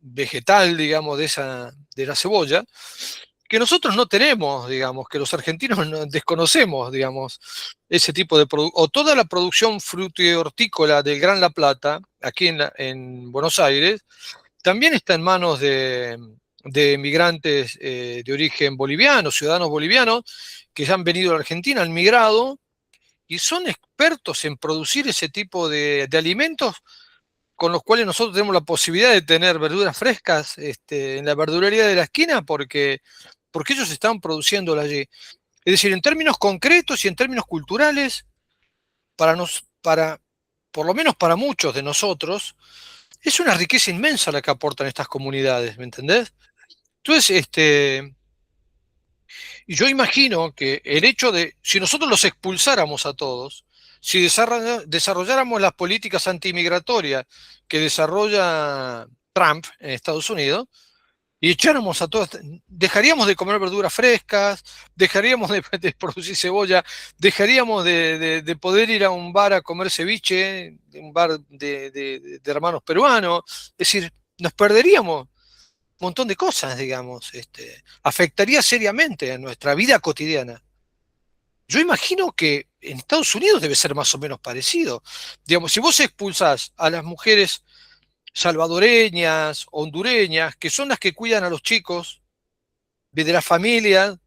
vegetal, digamos, de la cebolla, que nosotros no tenemos, digamos, que los argentinos desconocemos, digamos, ese tipo de producto, o toda la producción frutihortícola del Gran La Plata, aquí en Buenos Aires, también está en manos de migrantes de origen boliviano, ciudadanos bolivianos, que ya han venido a la Argentina, han migrado, y son expertos en producir ese tipo de alimentos con los cuales nosotros tenemos la posibilidad de tener verduras frescas en la verdulería de la esquina porque ellos están produciéndola allí. Es decir, en términos concretos y en términos culturales, por lo menos para muchos de nosotros, es una riqueza inmensa la que aportan estas comunidades, ¿me entendés? Entonces, y yo imagino que el hecho de, si nosotros los expulsáramos a todos, si desarrolláramos las políticas antimigratorias que desarrolla Trump en Estados Unidos, y echáramos a todos, dejaríamos de comer verduras frescas, dejaríamos de producir cebolla, dejaríamos de poder ir a un bar a comer ceviche, un bar de hermanos peruanos, es decir, nos perderíamos un montón de cosas, digamos, afectaría seriamente a nuestra vida cotidiana. Yo imagino que en Estados Unidos debe ser más o menos parecido. Digamos, si vos expulsás a las mujeres salvadoreñas, hondureñas, que son las que cuidan a los chicos de la familia,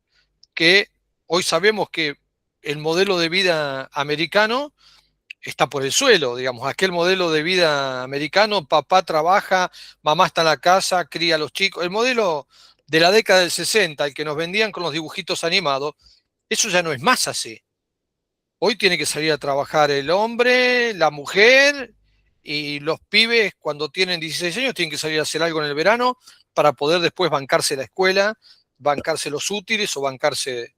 que hoy sabemos que el modelo de vida americano está por el suelo, digamos, aquel modelo de vida americano, papá trabaja, mamá está en la casa, cría a los chicos, el modelo de la década del 60, el que nos vendían con los dibujitos animados, eso ya no es más así. Hoy tiene que salir a trabajar el hombre, la mujer, y los pibes cuando tienen 16 años tienen que salir a hacer algo en el verano para poder después bancarse la escuela, bancarse los útiles o bancarse...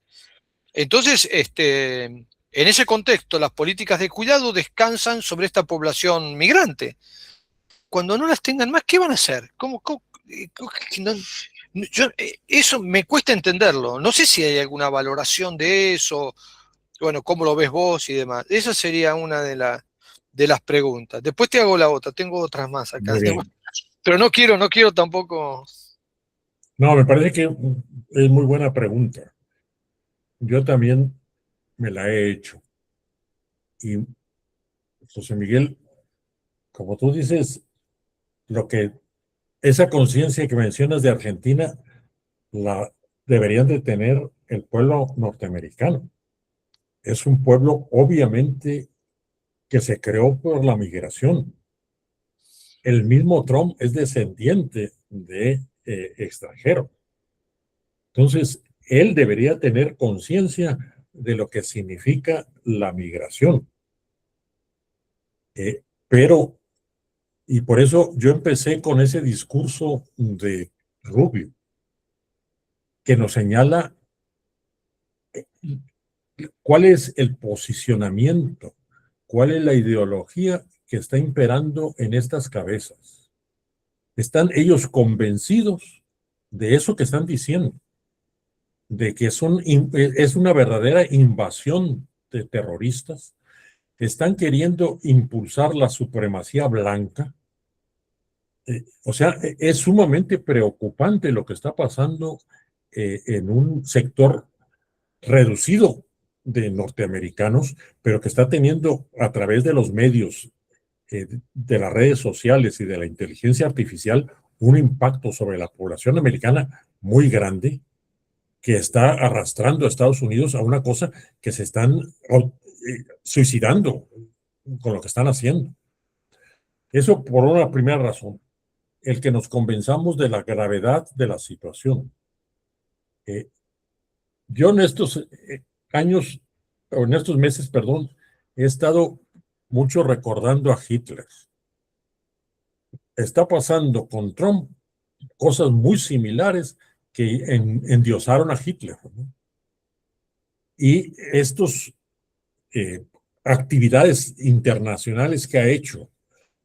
Entonces, en ese contexto, las políticas de cuidado descansan sobre esta población migrante. Cuando no las tengan más, ¿qué van a hacer? Eso me cuesta entenderlo. No sé si hay alguna valoración de eso, bueno, cómo lo ves vos y demás. Esa sería una de las preguntas. Después te hago la otra, tengo otras más acá. Muy bien. Pero no quiero tampoco. No, me parece que es muy buena pregunta. Yo también me la he hecho. Y José Miguel, como tú dices, esa conciencia que mencionas de Argentina la deberían de tener el pueblo norteamericano. Es un pueblo obviamente que se creó por la migración. El mismo Trump es descendiente de extranjero. Entonces, él debería tener conciencia de lo que significa la migración. Pero, y por eso yo empecé con ese discurso de Rubio, que nos señala cuál es el posicionamiento, cuál es la ideología que está imperando en estas cabezas. ¿Están ellos convencidos de eso que están diciendo? De que es una verdadera invasión de terroristas. Están queriendo impulsar la supremacía blanca. O sea, es sumamente preocupante lo que está pasando en un sector reducido de norteamericanos, pero que está teniendo a través de los medios, de las redes sociales y de la inteligencia artificial un impacto sobre la población americana muy grande, que está arrastrando a Estados Unidos a una cosa que se están suicidando con lo que están haciendo. Eso por una primera razón, el que nos convenzamos de la gravedad de la situación. Yo en estos años, o en estos meses, perdón, he estado mucho recordando a Hitler. Está pasando con Trump cosas muy similares que endiosaron a Hitler, ¿no? Y estos actividades internacionales que ha hecho,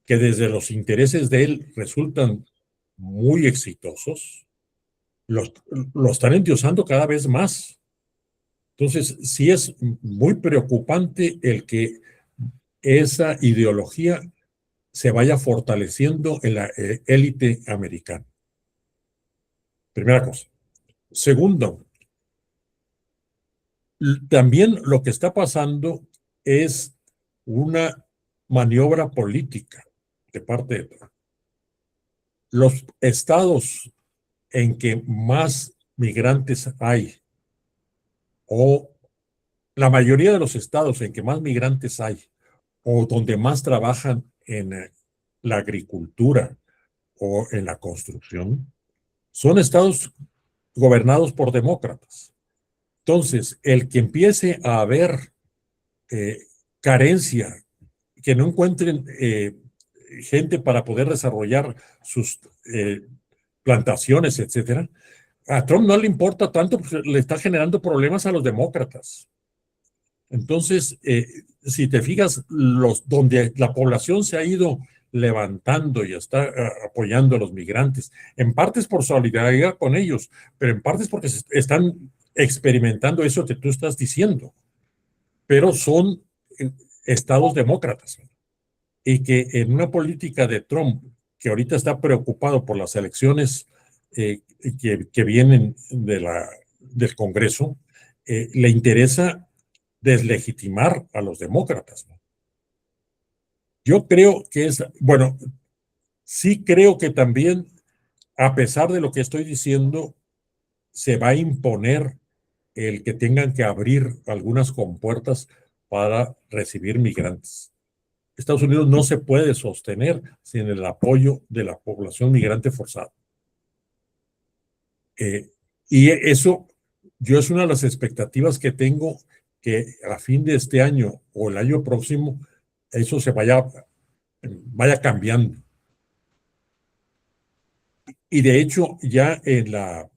que desde los intereses de él resultan muy exitosos, lo están endiosando cada vez más. Entonces, sí es muy preocupante el que esa ideología se vaya fortaleciendo en la élite americana. Primera cosa. Segundo, también lo que está pasando es una maniobra política de parte de Trump. Los estados en que más migrantes hay, o la mayoría de los estados en que más migrantes hay, o donde más trabajan en la agricultura o en la construcción, son estados gobernados por demócratas. Entonces, el que empiece a haber eh, carencia, que no encuentren gente para poder desarrollar sus plantaciones, etcétera, a Trump no le importa tanto porque le está generando problemas a los demócratas. Entonces, si te fijas, donde la población se ha ido levantando y está apoyando a los migrantes, en parte es por solidaridad con ellos, pero en parte es porque están experimentando eso que tú estás diciendo, pero son estados demócratas y que en una política de Trump, que ahorita está preocupado por las elecciones que vienen del Congreso, le interesa deslegitimar a los demócratas. Yo creo que bueno, sí creo que también, a pesar de lo que estoy diciendo, se va a imponer el que tengan que abrir algunas compuertas para recibir migrantes. Estados Unidos no se puede sostener sin el apoyo de la población migrante forzada. Y eso, yo es una de las expectativas que tengo, que a fin de este año o el año próximo, eso se vaya cambiando. Y de hecho, ya en la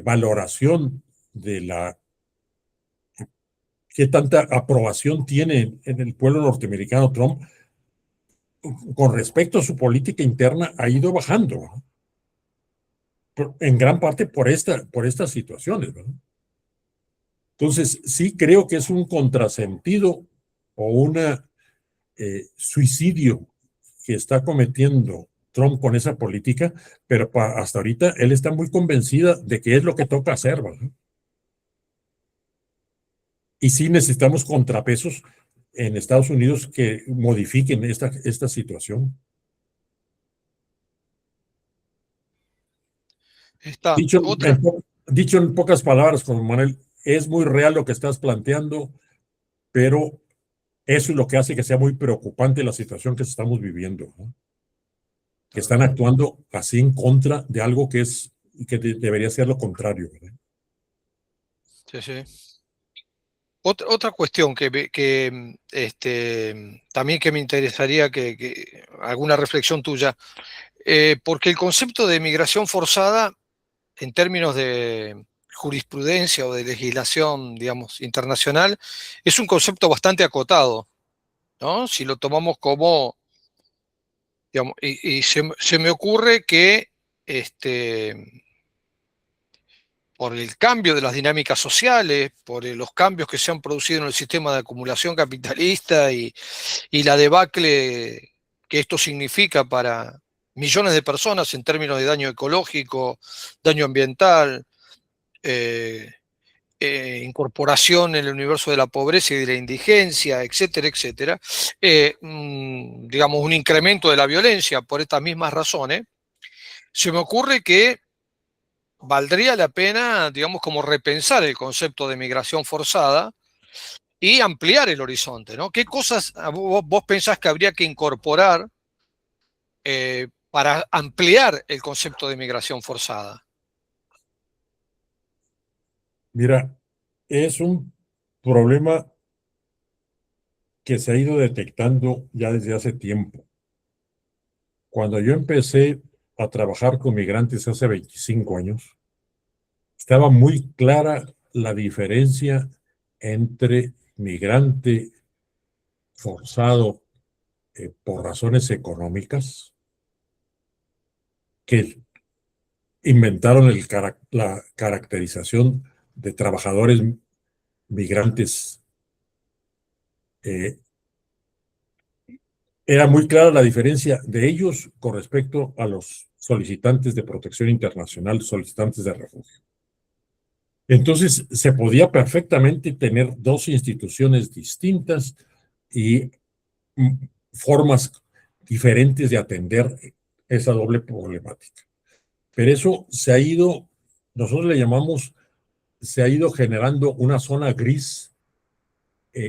valoración de qué tanta aprobación tiene en el pueblo norteamericano Trump, con respecto a su política interna, ha ido bajando, ¿no? En gran parte por estas situaciones, ¿no? Entonces, sí creo que es un contrasentido o un suicidio que está cometiendo Trump con esa política, pero hasta ahorita él está muy convencida de que es lo que toca hacer, ¿no? Y sí necesitamos contrapesos en Estados Unidos que modifiquen esta situación. Dicho en pocas palabras, Juan Manuel, es muy real lo que estás planteando, pero eso es lo que hace que sea muy preocupante la situación que estamos viviendo, ¿no? Que están actuando así en contra de algo que debería ser lo contrario, ¿verdad? Sí, sí. Otra cuestión también que me interesaría que alguna reflexión tuya, porque el concepto de migración forzada en términos de jurisprudencia o de legislación, digamos, internacional, es un concepto bastante acotado, ¿no? Si lo tomamos como, digamos, y se me ocurre que por el cambio de las dinámicas sociales, por los cambios que se han producido en el sistema de acumulación capitalista y la debacle que esto significa para millones de personas en términos de daño ecológico, daño ambiental, incorporación en el universo de la pobreza y de la indigencia, etcétera, etcétera, digamos, un incremento de la violencia por estas mismas razones, se me ocurre que valdría la pena, digamos, como repensar el concepto de migración forzada y ampliar el horizonte, ¿no? ¿Qué cosas vos pensás que habría que incorporar para ampliar el concepto de migración forzada? Mira, es un problema que se ha ido detectando ya desde hace tiempo. Cuando yo empecé a trabajar con migrantes hace 25 años, estaba muy clara la diferencia entre migrante forzado por razones económicas, que inventaron la caracterización de trabajadores migrantes. Era muy clara la diferencia de ellos con respecto a los solicitantes de protección internacional, solicitantes de refugio. Entonces, se podía perfectamente tener dos instituciones distintas y formas diferentes de atender esa doble problemática. Pero eso se ha ido, nosotros le llamamos, se ha ido generando una zona gris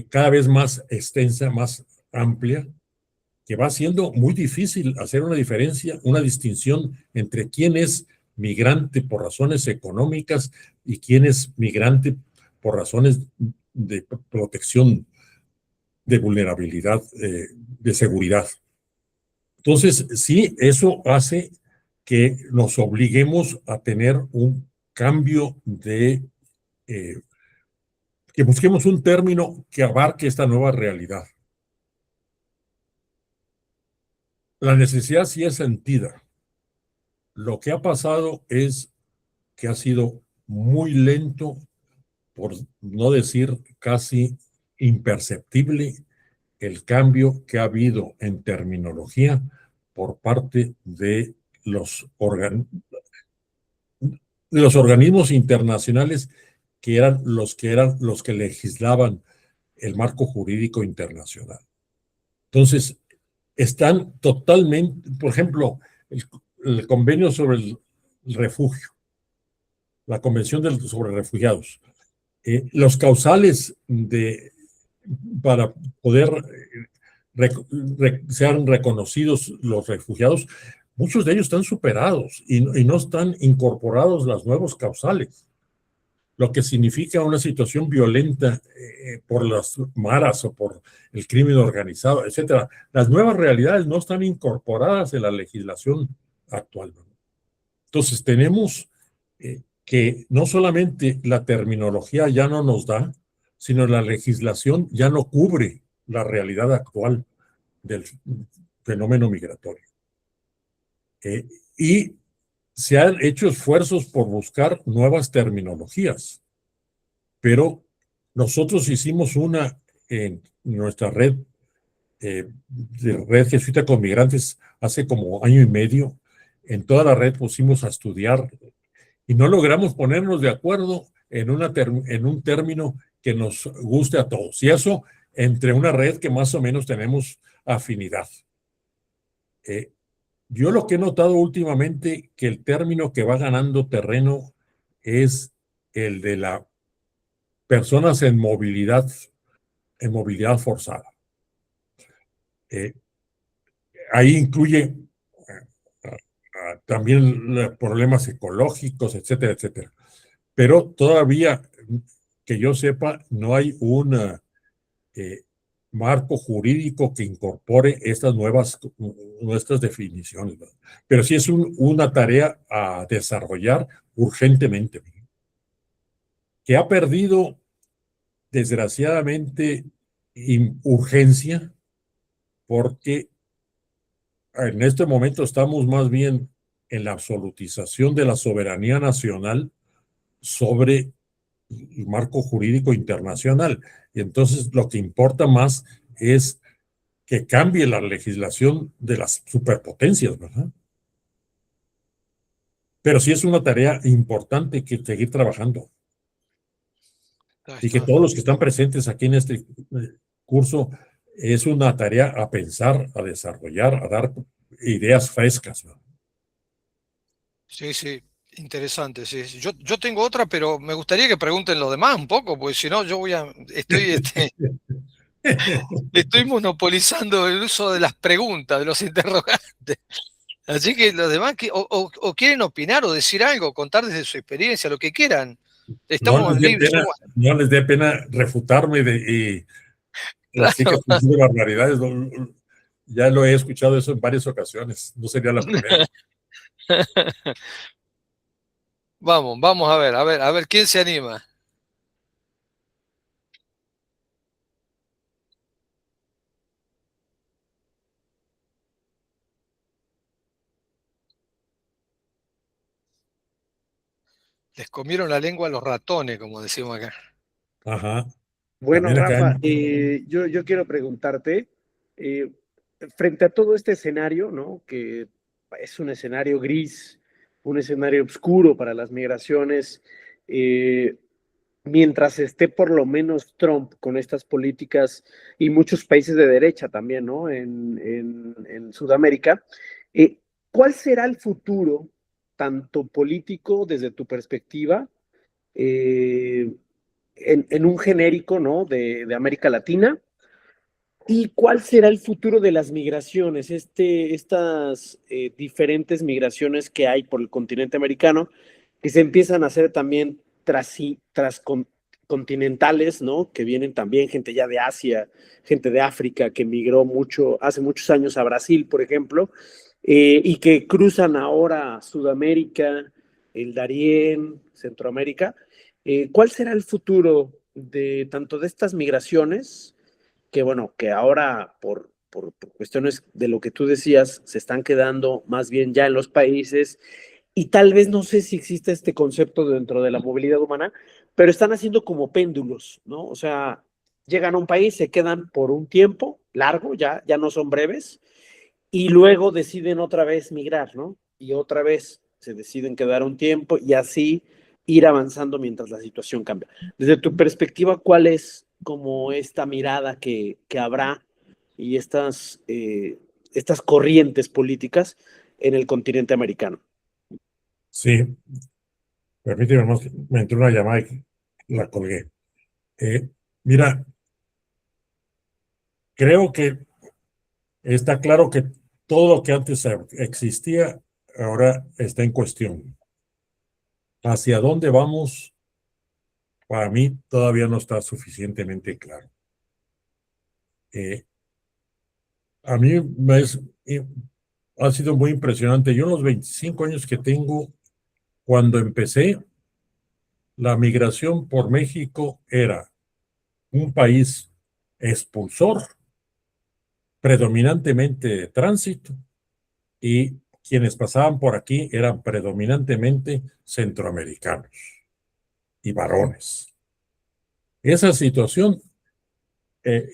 cada vez más extensa, más amplia, que va siendo muy difícil hacer una diferencia, una distinción entre quién es migrante por razones económicas y quién es migrante por razones de protección, de vulnerabilidad, de seguridad. Entonces, sí, eso hace que nos obliguemos a tener un cambio que busquemos un término que abarque esta nueva realidad. La necesidad sí es sentida. Lo que ha pasado es que ha sido muy lento, por no decir casi imperceptible, el cambio que ha habido en terminología por parte de los organismos internacionales que eran los que legislaban el marco jurídico internacional. Entonces, están totalmente, por ejemplo, el convenio sobre el refugio, la convención sobre refugiados, los causales para poder sean reconocidos los refugiados, muchos de ellos están superados y no están incorporados los nuevos causales, lo que significa una situación violenta por las maras o por el crimen organizado, etcétera. Las nuevas realidades no están incorporadas en la legislación actual. Entonces tenemos que no solamente la terminología ya no nos da, sino la legislación ya no cubre la realidad actual del fenómeno migratorio. Y se han hecho esfuerzos por buscar nuevas terminologías, pero nosotros hicimos una en nuestra red, de Red Jesuita con Migrantes, hace como año y medio. En toda la red pusimos a estudiar y no logramos ponernos de acuerdo en un término que nos guste a todos. Y eso entre una red que más o menos tenemos afinidad. Yo lo que he notado últimamente que el término que va ganando terreno es el de las personas en movilidad forzada. Ahí incluye también problemas ecológicos, etcétera, etcétera. Pero todavía, que yo sepa, no hay un marco jurídico que incorpore estas nuestras definiciones, ¿verdad? Pero sí es una tarea a desarrollar urgentemente, que ha perdido, desgraciadamente, urgencia, porque en este momento estamos más bien en la absolutización de la soberanía nacional sobre el marco jurídico internacional. Y entonces lo que importa más es que cambie la legislación de las superpotencias, ¿verdad? Pero sí es una tarea importante que seguir trabajando. Y que todos los que están presentes aquí en este curso es una tarea a pensar, a desarrollar, a dar ideas frescas, ¿no? Sí, sí, interesante. Sí. Yo tengo otra, pero me gustaría que pregunten los demás un poco, porque si no, estoy monopolizando el uso de las preguntas, de los interrogantes. Así que los demás o quieren opinar o decir algo, contar desde su experiencia, lo que quieran. Estamos libres. No les dé pena refutarme y así que Claro. de barbaridades. Ya lo he escuchado eso en varias ocasiones. No sería la primera. Vamos a ver quién se anima. Les comieron la lengua a los ratones, como decimos acá. Ajá. Bueno, Rafa, yo quiero preguntarte, frente a todo este escenario, ¿no? Que es un escenario gris, un escenario oscuro para las migraciones, mientras esté por lo menos Trump con estas políticas y muchos países de derecha también, ¿no? En Sudamérica, ¿cuál será el futuro, tanto político desde tu perspectiva, eh, en un genérico, ¿no? De América Latina? ¿Y cuál será el futuro de las migraciones, estas diferentes migraciones que hay por el continente americano, que se empiezan a hacer también transcontinentales, ¿no? Que vienen también gente ya de Asia, gente de África que migró mucho, hace muchos años a Brasil, por ejemplo, y que cruzan ahora Sudamérica, el Darién, Centroamérica. ¿Cuál será el futuro de tanto de estas migraciones? Que bueno, que ahora por cuestiones de lo que tú decías, se están quedando más bien ya en los países y tal vez no sé si existe este concepto dentro de la movilidad humana, pero están haciendo como péndulos, ¿no? O sea, llegan a un país, se quedan por un tiempo largo, ya no son breves, y luego deciden otra vez migrar, ¿no? Y otra vez se deciden quedar un tiempo y así ir avanzando mientras la situación cambia. Desde tu perspectiva, ¿cuál es como esta mirada que habrá y estas corrientes políticas en el continente americano? Sí, permíteme, me entró una llamada y la colgué. Mira, creo que está claro que todo lo que antes existía ahora está en cuestión. ¿Hacia dónde vamos? Para mí todavía no está suficientemente claro. A mí ha sido muy impresionante. Yo en los 25 años que tengo, cuando empecé, la migración por México era un país expulsor, predominantemente de tránsito, y quienes pasaban por aquí eran predominantemente centroamericanos y varones. Esa situación, eh,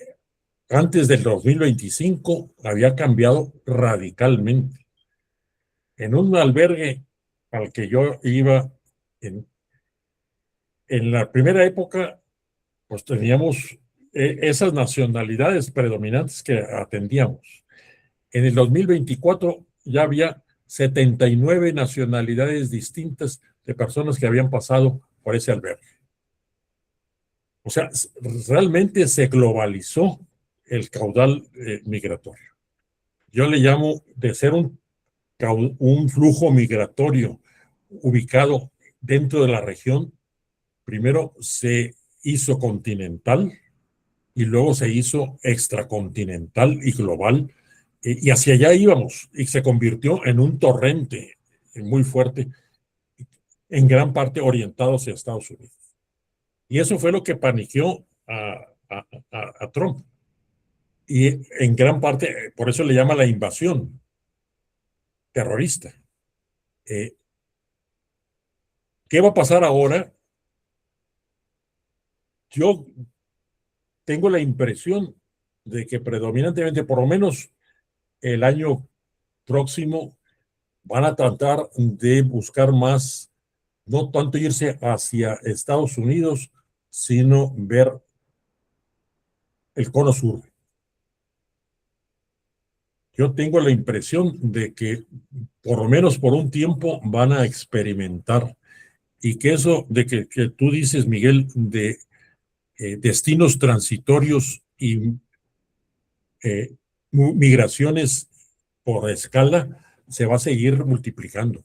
antes del 2025, había cambiado radicalmente. En un albergue al que yo iba en la primera época, pues teníamos esas nacionalidades predominantes que atendíamos. En el 2024 ya había 79 nacionalidades distintas de personas que habían pasado por ese albergue. O sea, realmente se globalizó el caudal migratorio. Yo le llamo de ser un flujo migratorio ubicado dentro de la región. Primero se hizo continental y luego se hizo extracontinental y global, y hacia allá íbamos, y se convirtió en un torrente muy fuerte, en gran parte orientado hacia Estados Unidos. Y eso fue lo que paniqueó a Trump. Y en gran parte, por eso le llama la invasión terrorista. ¿Qué va a pasar ahora? Yo tengo la impresión de que predominantemente, por lo menos el año próximo, van a tratar de buscar más, no tanto irse hacia Estados Unidos, sino ver el cono sur. Yo tengo la impresión de que por lo menos por un tiempo van a experimentar, y que eso de que tú dices, Miguel, de destinos transitorios y migraciones por escala, se va a seguir multiplicando.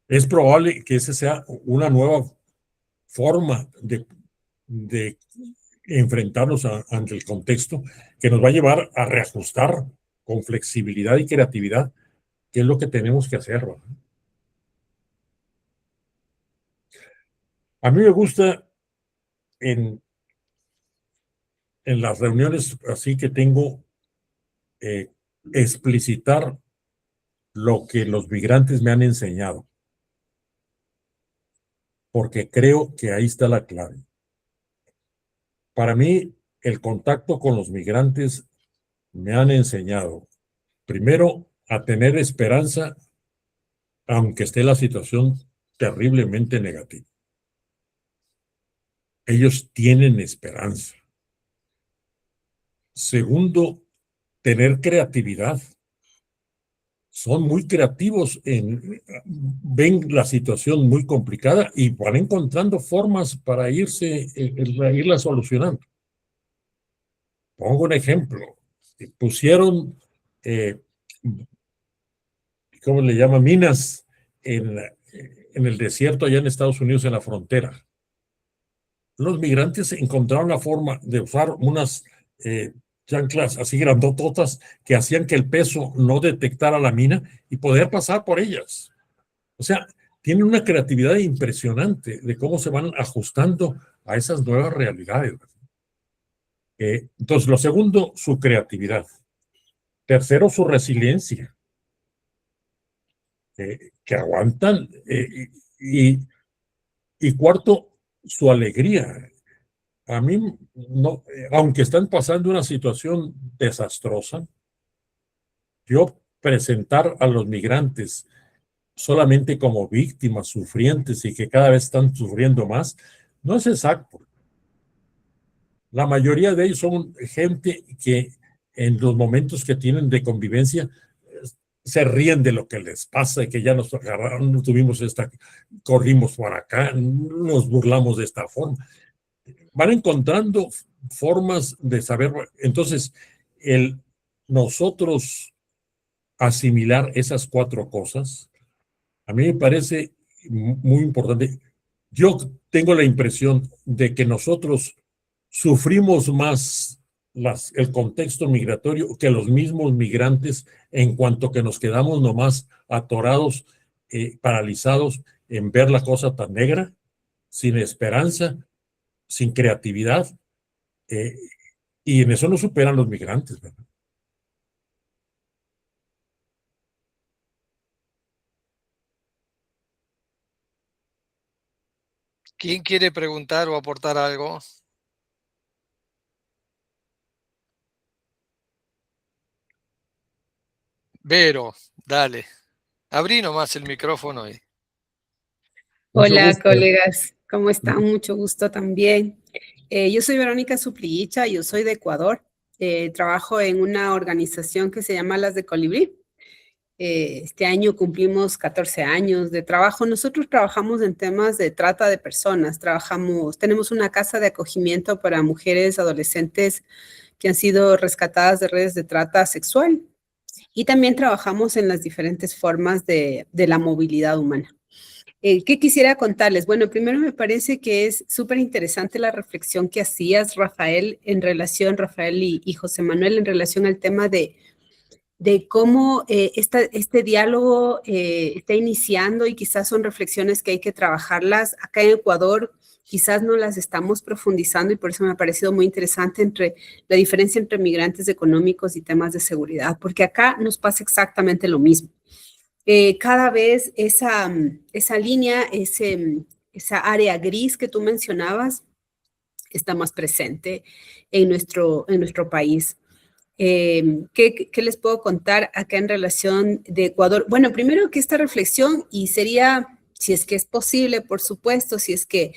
Es probable que esa sea una nueva forma de enfrentarnos ante el contexto, que nos va a llevar a reajustar con flexibilidad y creatividad qué es lo que tenemos que hacer, ¿no? A mí me gusta en las reuniones así que tengo, explicitar lo que los migrantes me han enseñado, porque creo que ahí está la clave. Para mí, el contacto con los migrantes me han enseñado, primero, a tener esperanza, aunque esté la situación terriblemente negativa. ellos tienen esperanza. Segundo, tener creatividad. Son muy creativos, ven la situación muy complicada y van encontrando formas para irla solucionando. Pongo un ejemplo. Pusieron, ¿cómo le llama? Minas en el desierto allá en Estados Unidos, en la frontera. Los migrantes encontraron la forma de usar unas chanclas así grandototas que hacían que el peso no detectara la mina y poder pasar por ellas. O sea, tienen una creatividad impresionante de cómo se van ajustando a esas nuevas realidades. Entonces, lo segundo, su creatividad. Tercero, su resiliencia. Que aguantan. Y cuarto, su alegría. A mí, no, aunque están pasando una situación desastrosa, yo presentar a los migrantes solamente como víctimas sufrientes y que cada vez están sufriendo más, no es exacto. La mayoría de ellos son gente que en los momentos que tienen de convivencia se ríen de lo que les pasa y que ya nos agarraron, corrimos por acá, nos burlamos de esta forma. Van encontrando formas de saber. Entonces, nosotros asimilar esas cuatro cosas, a mí me parece muy importante. Yo tengo la impresión de que nosotros sufrimos más el contexto migratorio que los mismos migrantes, en cuanto que nos quedamos nomás atorados, paralizados en ver la cosa tan negra, sin esperanza, sin creatividad, y en eso no superan los migrantes, ¿verdad? ¿Quién quiere preguntar o aportar algo? Vero, dale. Abrí nomás el micrófono y... Mucho Hola, gusto. colegas, ¿cómo están? Mucho gusto también. Yo soy Verónica Suplicha, yo soy de Ecuador. Trabajo en una organización que se llama Las de Colibrí. Este año cumplimos 14 años de trabajo. Nosotros trabajamos en temas de trata de personas. Tenemos una casa de acogimiento para mujeres adolescentes que han sido rescatadas de redes de trata sexual. Y también trabajamos en las diferentes formas de la movilidad humana. ¿Qué quisiera contarles? Bueno, primero me parece que es súper interesante la reflexión que hacías, Rafael y José Manuel, en relación al tema de cómo este diálogo está iniciando y quizás son reflexiones que hay que trabajarlas. Acá en Ecuador quizás no las estamos profundizando y por eso me ha parecido muy interesante la diferencia entre migrantes económicos y temas de seguridad, porque acá nos pasa exactamente lo mismo. Cada vez esa línea, esa área gris que tú mencionabas, está más presente en nuestro país. ¿Qué les puedo contar acá en relación de Ecuador? Bueno, primero que esta reflexión, y sería, si es que es posible, por supuesto, si es que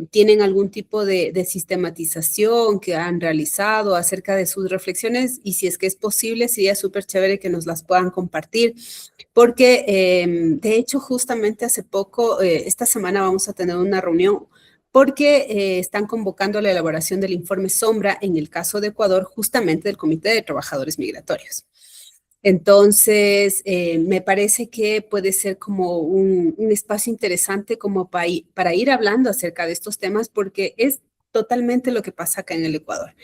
tienen algún tipo de sistematización que han realizado acerca de sus reflexiones, y si es que es posible, sería súper chévere que nos las puedan compartir, porque de hecho justamente hace poco, esta semana vamos a tener una reunión porque están convocando a la elaboración del informe sombra en el caso de Ecuador, justamente del Comité de Trabajadores Migratorios. Entonces, me parece que puede ser como un espacio interesante como para ir hablando acerca de estos temas, porque es totalmente lo que pasa acá en el Ecuador.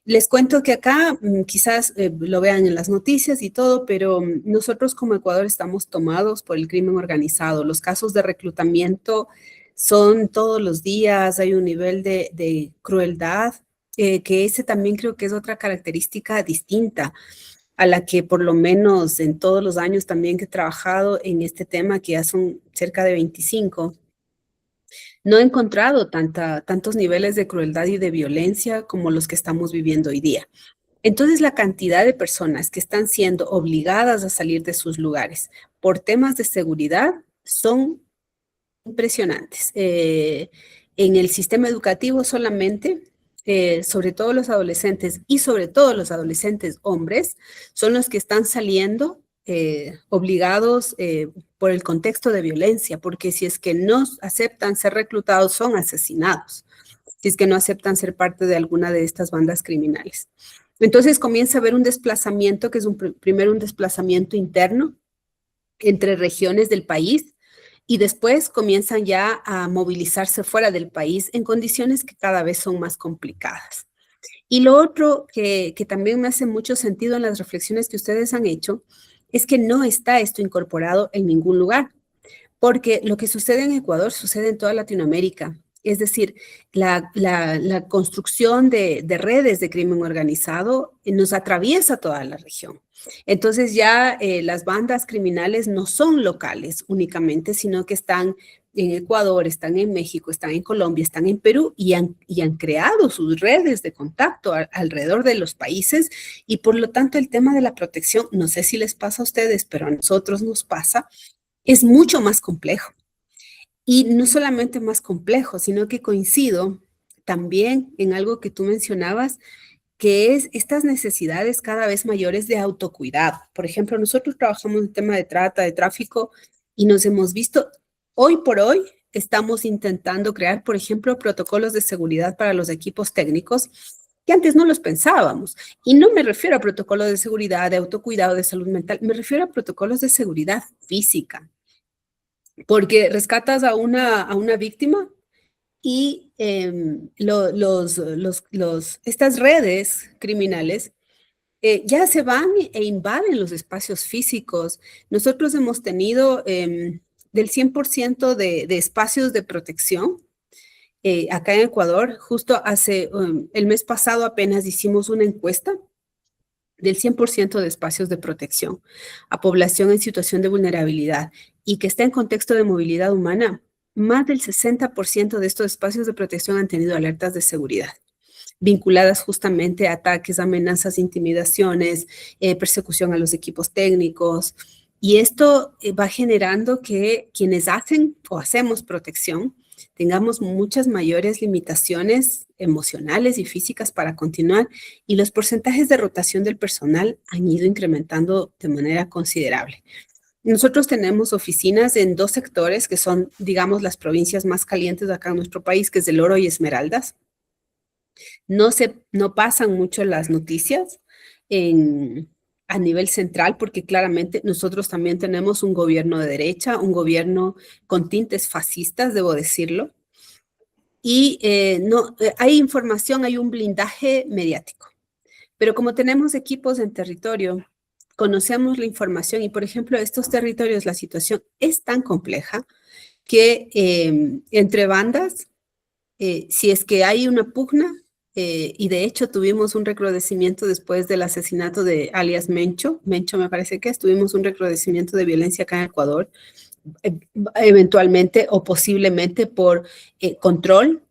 Les cuento que acá, quizás lo vean en las noticias y todo, pero nosotros como Ecuador estamos tomados por el crimen organizado. Los casos de reclutamiento son todos los días, hay un nivel de crueldad, que ese también creo que es otra característica distinta a la que por lo menos en todos los años también que he trabajado en este tema, que ya son cerca de 25, no he encontrado tantos niveles de crueldad y de violencia como los que estamos viviendo hoy día. Entonces, la cantidad de personas que están siendo obligadas a salir de sus lugares por temas de seguridad son impresionantes. En el sistema educativo solamente, sobre todo los adolescentes y sobre todo los adolescentes hombres, son los que están saliendo obligados por el contexto de violencia, porque si es que no aceptan ser reclutados, son asesinados, si es que no aceptan ser parte de alguna de estas bandas criminales. Entonces comienza a haber un desplazamiento, que es primero un desplazamiento interno entre regiones del país, y después comienzan ya a movilizarse fuera del país en condiciones que cada vez son más complicadas. Y lo otro que también me hace mucho sentido en las reflexiones que ustedes han hecho es que no está esto incorporado en ningún lugar, porque lo que sucede en Ecuador sucede en toda Latinoamérica. Es decir, la construcción de redes de crimen organizado nos atraviesa toda la región. Entonces ya las bandas criminales no son locales únicamente, sino que están en Ecuador, están en México, están en Colombia, están en Perú y han creado sus redes de contacto alrededor de los países, y por lo tanto el tema de la protección, no sé si les pasa a ustedes, pero a nosotros nos pasa, es mucho más complejo. Y no solamente más complejo, sino que coincido también en algo que tú mencionabas, que es estas necesidades cada vez mayores de autocuidado. Por ejemplo, nosotros trabajamos en el tema de trata, de tráfico, y nos hemos visto, hoy por hoy, estamos intentando crear, por ejemplo, protocolos de seguridad para los equipos técnicos, que antes no los pensábamos. Y no me refiero a protocolos de seguridad, de autocuidado, de salud mental, me refiero a protocolos de seguridad física. Porque rescatas a una víctima y estas redes criminales ya se van e invaden los espacios físicos. Nosotros hemos tenido del 100% de espacios de protección acá en Ecuador. Justo el mes pasado apenas hicimos una encuesta del 100% de espacios de protección a población en situación de vulnerabilidad y que está en contexto de movilidad humana. Más del 60% de estos espacios de protección han tenido alertas de seguridad vinculadas justamente a ataques, amenazas, intimidaciones, persecución a los equipos técnicos. Y esto va generando que quienes hacen o hacemos protección tengamos muchas mayores limitaciones emocionales y físicas para continuar, y los porcentajes de rotación del personal han ido incrementando de manera considerable. Nosotros tenemos oficinas en 2 sectores que son, digamos, las provincias más calientes de acá en nuestro país, que es el Oro y Esmeraldas. No pasan mucho las noticias a nivel central, porque claramente nosotros también tenemos un gobierno de derecha, un gobierno con tintes fascistas, debo decirlo. Y hay información, hay un blindaje mediático. Pero como tenemos equipos en territorio, conocemos la información y, por ejemplo, estos territorios, la situación es tan compleja que entre bandas, si es que hay una pugna, y de hecho tuvimos un recrudecimiento después del asesinato de alias Mencho me parece que tuvimos un recrudecimiento de violencia acá en Ecuador, eventualmente o posiblemente por control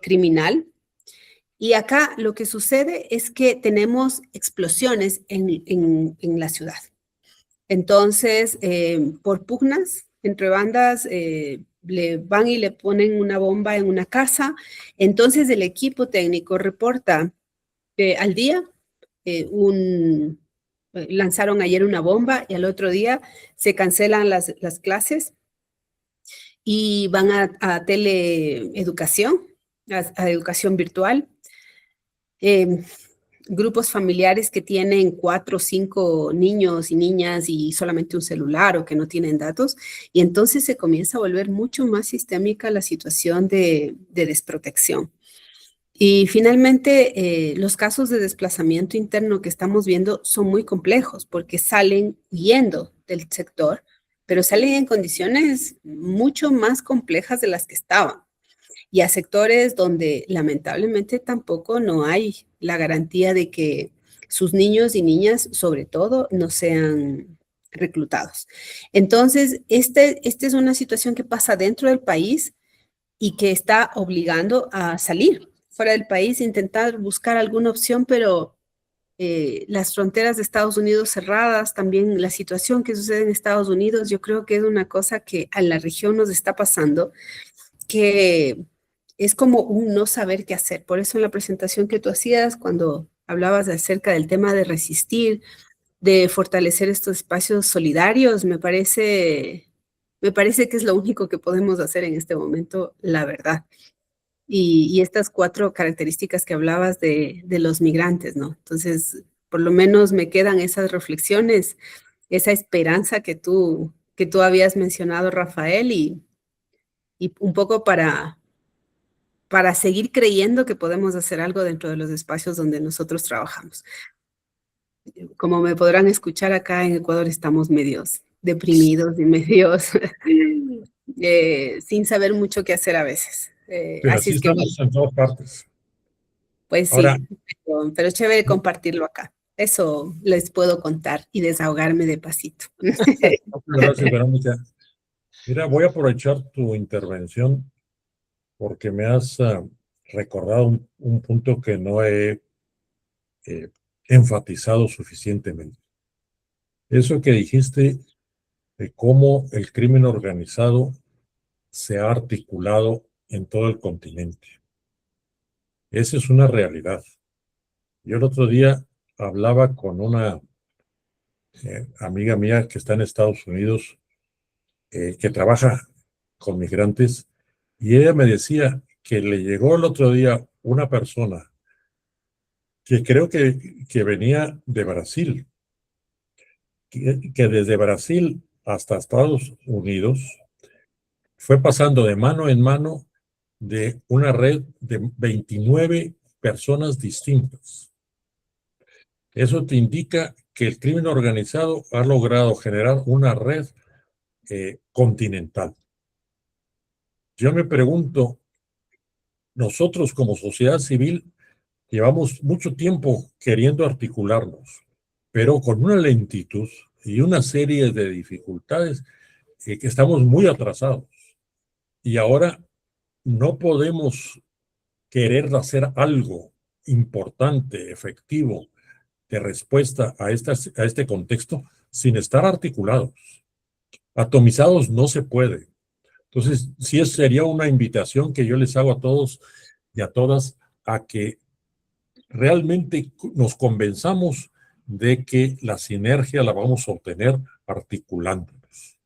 criminal. Y acá lo que sucede es que tenemos explosiones en la ciudad. Entonces, por pugnas entre bandas, le van y le ponen una bomba en una casa. Entonces, el equipo técnico reporta al día lanzaron ayer una bomba y al otro día se cancelan las clases y van a teleeducación, a educación virtual. Grupos familiares que tienen 4 o 5 niños y niñas y solamente un celular o que no tienen datos, y entonces se comienza a volver mucho más sistémica la situación de desprotección. Y finalmente, los casos de desplazamiento interno que estamos viendo son muy complejos porque salen huyendo del sector, pero salen en condiciones mucho más complejas de las que estaban, y a sectores donde lamentablemente tampoco no hay la garantía de que sus niños y niñas, sobre todo, no sean reclutados. Entonces, esta es una situación que pasa dentro del país y que está obligando a salir fuera del país, intentar buscar alguna opción, pero las fronteras de Estados Unidos cerradas, también la situación que sucede en Estados Unidos, yo creo que es una cosa que a la región nos está pasando, que es como un no saber qué hacer. Por eso en la presentación que tú hacías, cuando hablabas acerca del tema de resistir, de fortalecer estos espacios solidarios, me parece que es lo único que podemos hacer en este momento, la verdad. Y estas 4 características que hablabas de los migrantes, ¿no? Entonces, por lo menos me quedan esas reflexiones, esa esperanza que tú habías mencionado, Rafael, y un poco para seguir creyendo que podemos hacer algo dentro de los espacios donde nosotros trabajamos. Como me podrán escuchar, acá en Ecuador estamos medios deprimidos y medios sin saber mucho qué hacer a veces. Pero Así así es que, bueno, estamos en todas partes. pues Ahora, sí, pero es chévere compartirlo acá. Eso les puedo contar y desahogarme de pasito. gracias, Verónica. Mira, voy a aprovechar tu intervención porque me has recordado un punto que no he enfatizado suficientemente. Eso que dijiste de cómo el crimen organizado se ha articulado en todo el continente. Esa es una realidad. Yo el otro día hablaba con una amiga mía que está en Estados Unidos, que trabaja con migrantes, y ella me decía que le llegó el otro día una persona que creo que venía de Brasil, que desde Brasil hasta Estados Unidos fue pasando de mano en mano de una red de 29 personas distintas. Eso te indica que el crimen organizado ha logrado generar una red continental. Yo me pregunto, nosotros como sociedad civil llevamos mucho tiempo queriendo articularnos, pero con una lentitud y una serie de dificultades que estamos muy atrasados. Y ahora no podemos querer hacer algo importante, efectivo, de respuesta a este contexto sin estar articulados. Atomizados no se puede. Entonces, sí sería una invitación que yo les hago a todos y a todas a que realmente nos convenzamos de que la sinergia la vamos a obtener articulándonos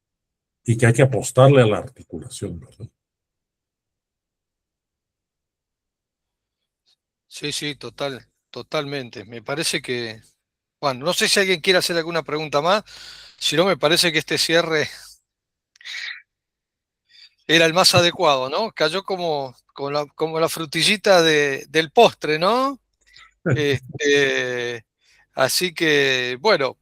y que hay que apostarle a la articulación, ¿verdad? Sí, sí, totalmente. Me parece que, bueno, no sé si alguien quiere hacer alguna pregunta más, si no, me parece que este cierre era el más adecuado, ¿no? Cayó como la frutillita del postre, ¿no? Este, así que, bueno,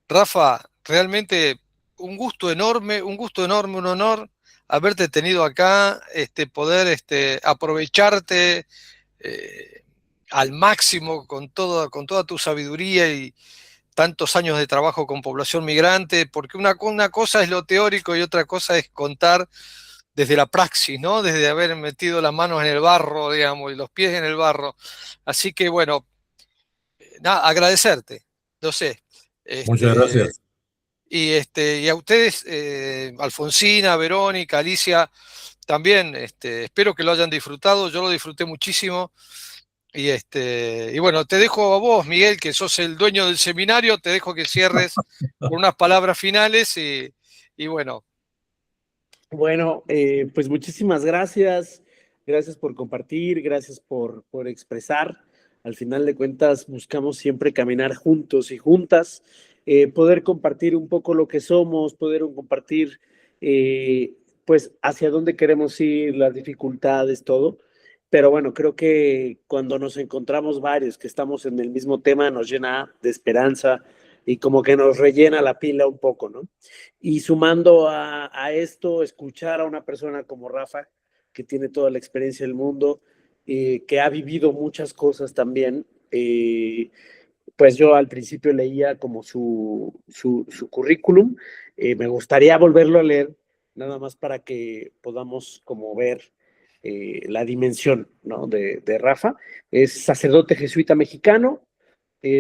Rafa, realmente un gusto enorme, un honor haberte tenido acá, poder aprovecharte eh, al máximo con toda tu sabiduría y tantos años de trabajo con población migrante, porque una cosa es lo teórico y otra cosa es contar desde la praxis, ¿no? Desde haber metido las manos en el barro, digamos, y los pies en el barro. Así que, bueno, nada, agradecerte, no sé. Muchas Este, gracias. y a ustedes, Alfonsina, Verónica, Alicia, también espero que lo hayan disfrutado. Yo lo disfruté muchísimo. Y bueno, te dejo a vos, Miguel, que sos el dueño del seminario, te dejo que cierres con unas palabras finales y bueno. Bueno, pues muchísimas gracias. Gracias por compartir, gracias por expresar. Al final de cuentas, buscamos siempre caminar juntos y juntas, poder compartir un poco lo que somos, poder compartir, eh, pues, hacia dónde queremos ir, las dificultades, todo. Pero bueno, creo que cuando nos encontramos varios que estamos en el mismo tema, nos llena de esperanza y como que nos rellena la pila un poco, ¿no? Y sumando a esto, escuchar a una persona como Rafa, que tiene toda la experiencia del mundo, que ha vivido muchas cosas también, pues yo al principio leía como su currículum, me gustaría volverlo a leer, nada más para que podamos como ver la dimensión, ¿no? de Rafa. Es sacerdote jesuita mexicano,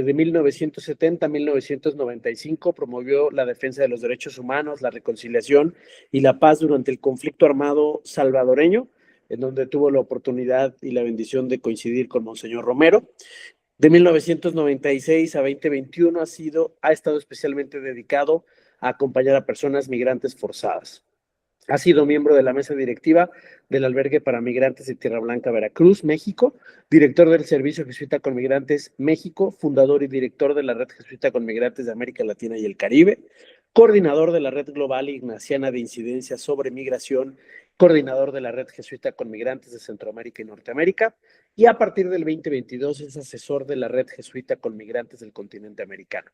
De 1970 a 1995 promovió la defensa de los derechos humanos, la reconciliación y la paz durante el conflicto armado salvadoreño, en donde tuvo la oportunidad y la bendición de coincidir con Monseñor Romero. De 1996 a 2021 ha estado especialmente dedicado a acompañar a personas migrantes forzadas. Ha sido miembro de la mesa directiva del Albergue para Migrantes de Tierra Blanca, Veracruz, México, director del Servicio Jesuita con Migrantes México, fundador y director de la Red Jesuita con Migrantes de América Latina y el Caribe, coordinador de la Red Global Ignaciana de Incidencia sobre Migración, coordinador de la Red Jesuita con Migrantes de Centroamérica y Norteamérica, y a partir del 2022 es asesor de la Red Jesuita con Migrantes del continente americano,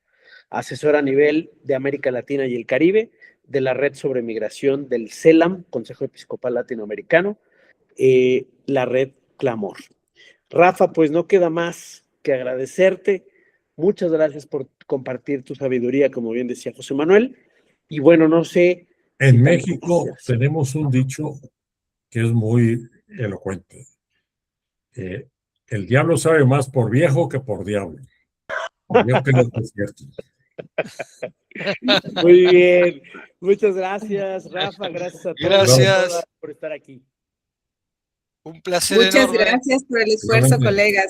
asesor a nivel de América Latina y el Caribe, de la Red sobre Migración del CELAM, Consejo Episcopal Latinoamericano, la Red Clamor. Rafa, pues no queda más que agradecerte. Muchas gracias por compartir tu sabiduría, como bien decía José Manuel. Y bueno, no sé. En México tenemos un dicho que es muy elocuente. El diablo sabe más por viejo que por diablo. Yo creo que es cierto. Muy bien. Muchas gracias, Rafa. Gracias a todos. Gracias por estar aquí. Un placer Muchas enorme. gracias por el esfuerzo, colegas.